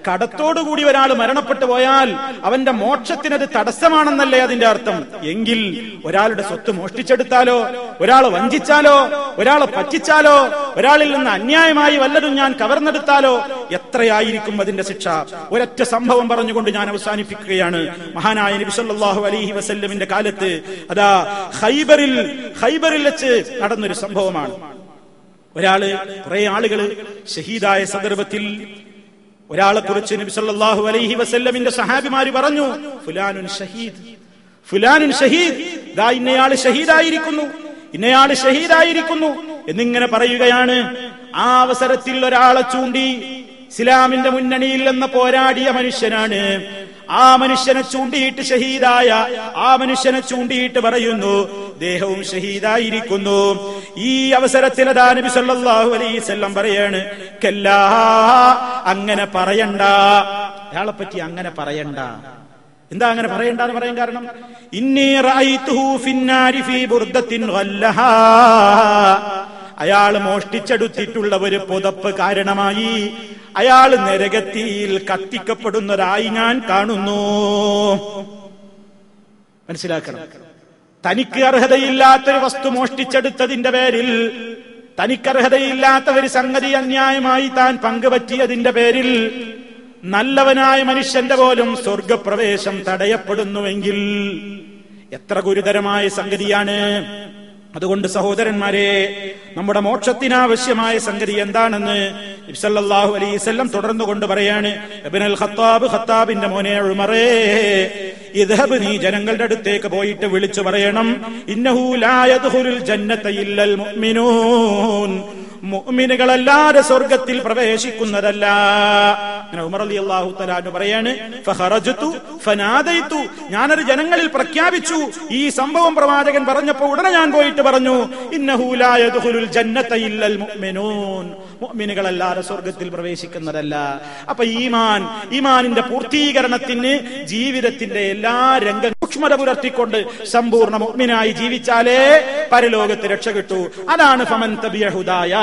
കടത്തോടുകൂടി ഒരാൾ മരണപ്പെട്ടു പോയാൽ അവന്റെ മോക്ഷത്തിനത് തടസ്സമാണെന്നല്ലേ അതിന്റെ അർത്ഥം. എങ്കിൽ ഒരാളുടെ സ്വത്ത് മോഷ്ടിച്ചെടുത്താലോ, ഒരാളെ വഞ്ചിച്ചാലോ, ഒരാളെ പറ്റിച്ചാലോ, ഒരാളിൽ നിന്ന് അന്യായമായി വല്ലതും സകലതും ഞാൻ കവർന്നെടുത്താലോ എത്രയായിരിക്കും അതിന്റെ ശിക്ഷ? ഒരൊറ്റ സംഭവം പറഞ്ഞുകൊണ്ട് ഞാൻ അവസാനിപ്പിക്കുകയാണ്. മഹാനായ നബി സല്ലല്ലാഹു അലൈഹി വസല്ലമിന്റെ കാലത്ത് അതാ ഖൈബറിൽ വെച്ച് നടന്നൊരു സംഭവമാണ്. കുറെ ആളുകൾ ഷഹീദായ സന്ദർഭത്തിൽ ഒരാളെ കുറിച്ച് നബി സല്ലല്ലാഹു അലൈഹി വസല്ലമിന്റെ സഹാബിമാര് പറഞ്ഞു, ഫുലാനുൻ ഷഹീദ്, ഫുലാനുൻ ഷഹീദ്, ദാ ഇന്നയാള് ഷഹീദായിരിക്കുന്നു എന്നിങ്ങനെ പറയുകയാണ്. ആ അവസരത്തിൽ ഒരാളെ ചൂണ്ടി, ഇസ്ലാമിന്റെ മുന്നണിയിൽ നിന്ന് പോരാടിയ മനുഷ്യനാണ്. ആ മനുഷ്യനെ ചൂണ്ടിയിട്ട് ഷഹീദായ ആ മനുഷ്യനെ ചൂണ്ടിയിട്ട് പറയുന്നു, ദേഹവും ഷഹീദായിരിക്കുന്നു. ഈ അവസരത്തിൽ അതാ നബി സല്ലല്ലാഹു അലൈഹി വസല്ലം പറയാണ്, കല്ലാ, അങ്ങനെ പറയണ്ട, അയാളെ പറ്റി അങ്ങനെ പറയണ്ട. എന്താ അങ്ങനെ പറയണ്ടെന്ന് പറയാൻ കാരണം? ഇന്നി റഅയ്തുഹു ഫിന്നാരി ഫീ ബുർദത്തിൻ ഗല്ലഹാ, അയാൾ മോഷ്ടിച്ചെടുത്തിട്ടുള്ള ഒരു പുതപ്പ് കാരണമായി അയാൾ നരകത്തിയിൽ കത്തിക്കപ്പെടുന്നതായി ഞാൻ കാണുന്നു. മനസ്സിലാക്കണം, തനിക്ക് അർഹതയില്ലാത്തൊരു വസ്തു മോഷ്ടിച്ചെടുത്തതിന്റെ പേരിൽ, തനിക്കർഹതയില്ലാത്ത ഒരു സംഗതി അന്യായമായി താൻ പങ്കുപറ്റിയതിന്റെ പേരിൽ നല്ലവനായ മനുഷ്യന്റെ പോലും സ്വർഗപ്രവേശം തടയപ്പെടുന്നുവെങ്കിൽ എത്ര ഗുരുതരമായ സംഗതിയാണ്. അതുകൊണ്ട് സഹോദരന്മാരെ, നമ്മുടെ മോക്ഷത്തിനാവശ്യമായ സംഗതി എന്താണെന്ന് നബി സല്ലല്ലാഹു അലൈഹി വസല്ലം തുടർന്നു കൊണ്ട് പറയാണ്, ഇബ്നുൽ ഖത്താബിന്റെ മോനെ ഉമറേ, ഇദ്ഹബ്, നീ ജനങ്ങളുടെ അടുത്തേക്ക് പോയിട്ട് വിളിച്ചു പറയണം, ഇന്നഹു ലാ യദ്ഖുലുൽ ജന്നത ഇല്ലൽ മുഅ്മിനൂൻ, മുഅ്മിനുകളല്ലാതെ സ്വർഗ്ഗത്തിൽ പ്രവേശിക്കുന്നതല്ല. അങ്ങനെ ഉമർ റളിയല്ലാഹു തആല അൻഹു പറയാണ്, ഫഖറജ്തു ഫനാദൈതു, ഞാനൊരു ജനങ്ങളിൽ പ്രഖ്യാപിച്ചു. ഈ സംഭവം പ്രവാചകൻ പറഞ്ഞപ്പോൾ ഉടനെ ഞാൻ പോയിട്ട് പറഞ്ഞു, ഇന്നഹു ലാ യദ്ഖുലുൽ ജന്നത ഇല്ലൽ മുഅ്മിനൂൻ, മുഅ്മിനുകളല്ലാതെ സ്വർഗ്ഗത്തിൽ പ്രവേശിക്കുന്നതല്ല. അപ്പൊ ഈമാനിന്റെ പൂർത്തീകരണത്തിന് ജീവിതത്തിന്റെ എല്ലാ രംഗങ്ങളും സൂക്ഷ്മത പുലർത്തിക്കൊണ്ട് സമ്പൂർണ്ണ മുഅ്മിനായി ജീവിച്ചാലേ പരലോകത്ത് രക്ഷ കിട്ടൂ. അതാണ് ഫമൻ തബിയ ഹുദായ,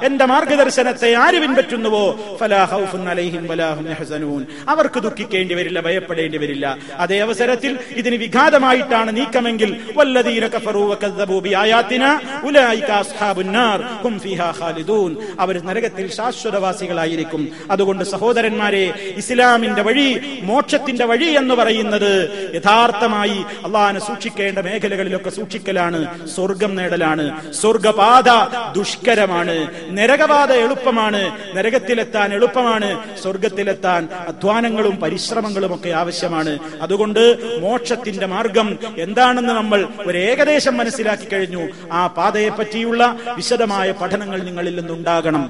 എന്റെ മാർഗദർശനത്തെ ആര് പിൻപറ്റുന്നുവോ ഫലാ ഖൗഫുൻ അലൈഹിം വലാ ഹും യഹ്സനൂൻ, അവർക്ക് ദുഃഖിക്കേണ്ടി വരില്ല, ഭയപ്പെടേണ്ടി വരില്ല. അതേ അവസരത്തിൽ ഇതിന് വിഘാതമായിട്ടാണ് നീക്കമെങ്കിൽ വല്ലദീന കഫറൂ വകദ്ദബൂ ബിആയാതിനാ ഉലൈക അസ്ഹാബുൻ നാർ ഹും ഫീഹാ ഖാലിദൂൻ, അവർ നരകത്തിൽ ശാശ്വതവാസികളായിരിക്കും. അതുകൊണ്ട് സഹോദരന്മാരെ, ഇസ്ലാമിന്റെ വഴി, മോക്ഷത്തിന്റെ വഴി എന്ന് പറയുന്നത് യഥാർത്ഥമായി അള്ളാഹനെ സൂക്ഷിക്കേണ്ട മേഖലകളിലൊക്കെ സൂക്ഷിക്കലാണ്, സ്വർഗം നേടലാണ്. സ്വർഗപാത ദുഷ്കരമാണ്, നരകപാത എളുപ്പമാണ്. നരകത്തിലെത്താൻ എളുപ്പമാണ്, സ്വർഗത്തിലെത്താൻ അധ്വാനങ്ങളും പരിശ്രമങ്ങളും ഒക്കെ ആവശ്യമാണ്. അതുകൊണ്ട് മോക്ഷത്തിന്റെ മാർഗം എന്താണെന്ന് നമ്മൾ ഒരു ഏകദേശം മനസ്സിലാക്കി കഴിഞ്ഞു. ആ പാതയെ പറ്റിയുള്ള വിശദമായ പഠനങ്ങൾ നിങ്ങളിൽ നിന്നുണ്ടാകണം.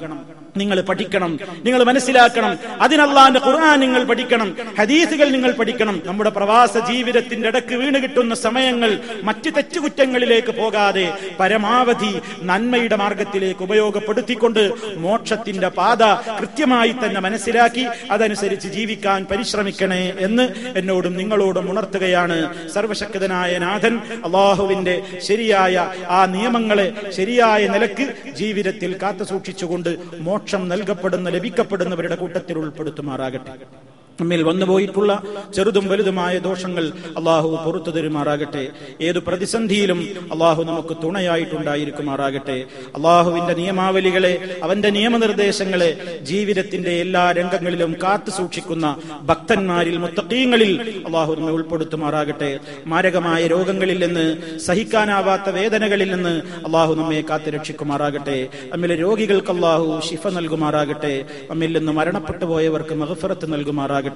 നിങ്ങൾ പഠിക്കണം, നിങ്ങൾ മനസ്സിലാക്കണം. അതിന് അല്ലാഹുവിന്റെ ഖുർആൻ നിങ്ങൾ പഠിക്കണം, ഹദീസുകൾ നിങ്ങൾ പഠിക്കണം. നമ്മുടെ പ്രവാസ ജീവിതത്തിന്റെ ഇടക്ക് വീണ് കിട്ടുന്ന സമയങ്ങൾ മറ്റ് തെറ്റുകുറ്റങ്ങളിലേക്ക് പോകാതെ പരമാവധി നന്മയുടെ മാർഗത്തിലേക്ക് ഉപയോഗപ്പെടുത്തിക്കൊണ്ട് മോക്ഷത്തിന്റെ പാത കൃത്യമായി തന്നെ മനസ്സിലാക്കി അതനുസരിച്ച് ജീവിക്കാൻ പരിശ്രമിക്കണേ എന്ന് എന്നോടും നിങ്ങളോടും ഉണർത്തുകയാണ്. സർവശക്തനായ നാഥൻ അല്ലാഹുവിന്റെ ശരിയായ ആ നിയമങ്ങളെ ശരിയായ നിലക്ക് ജീവിതത്തിൽ കാത്തു സൂക്ഷിച്ചുകൊണ്ട് മോക്ഷം ലഭിക്കപ്പെടുന്നവരുടെ കൂട്ടത്തിൽ ഉൾപ്പെടുത്തുമാറാകട്ടെ. നമ്മിൽ വന്നുപോയിട്ടുള്ള ചെറുതും വലുതുമായ ദോഷങ്ങൾ അള്ളാഹു പുറത്തു തരുമാറാകട്ടെ. ഏതു പ്രതിസന്ധിയിലും അള്ളാഹു നമുക്ക് തുണയായിട്ടുണ്ടായിരിക്കുമാറാകട്ടെ. അള്ളാഹുവിന്റെ നിയമാവലികളെ, അവന്റെ നിയമനിർദ്ദേശങ്ങളെ ജീവിതത്തിന്റെ എല്ലാ രംഗങ്ങളിലും കാത്തു സൂക്ഷിക്കുന്ന ഭക്തന്മാരിൽ, മുത്തഖീങ്ങളിൽ അള്ളാഹു നമ്മെ ഉൾപ്പെടുത്തുമാറാകട്ടെ. മാരകമായ രോഗങ്ങളിൽ നിന്ന്, സഹിക്കാനാവാത്ത വേദനകളിൽ നിന്ന് അള്ളാഹു നമ്മെ കാത്തു രക്ഷിക്കുമാറാകട്ടെ. നമ്മിലെ രോഗികൾക്ക് അള്ളാഹു ശിഫ നൽകുമാറാകട്ടെ. നമ്മിൽ നിന്ന് മരണപ്പെട്ടു പോയവർക്ക് മഗ്ഫിറത്ത് നൽകുമാറാകട്ടെ.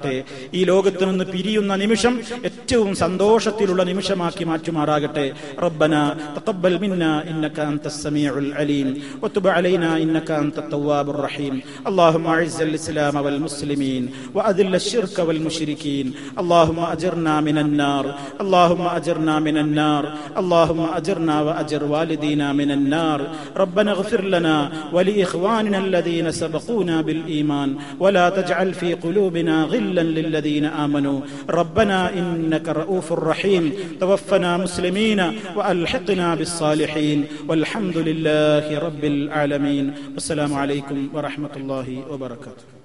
ഈ ലോകത്ത് നിന്ന് പിരിയുന്ന നിമിഷം ഏറ്റവും സന്തോഷത്തിലുള്ള നിമിഷമാക്കി മാറ്റുമാറാകട്ടെ. റബ്ബനാ തഖബ്ബൽ മിന്നാ ഇന്നക അൻതസ് സമീഉൽ അലീം വതുബ് അലൈനാ ഇന്നക അൻതത് തവ്വാബുർ റഹീം. അല്ലാഹുമ്മ അഇസ്സൽ ഇസ്ലാമ വൽ മുസ്ലിമീൻ വഅദില്ല അശ്ശിർക വൽ മുശ്രികീൻ. അല്ലാഹുമ്മ അജിർനാ മിനൻ നാർ, അല്ലാഹുമ്മ അജിർനാ മിനൻ നാർ, അല്ലാഹുമ്മ അജിർനാ വഅജിർ വാലിദീനാ മിനൻ നാർ. റബ്ബനാ اغفر لنا ولإخواننا الذين سبقونا بالإيمان ولا تجعل في قلوبنا غلا للذين آمنوا. ربنا إنك رؤوف رحيم. توفنا مسلمين وألحقنا بالصالحين والحمد لله رب العالمين. والسلام عليكم ورحمة الله وبركاته.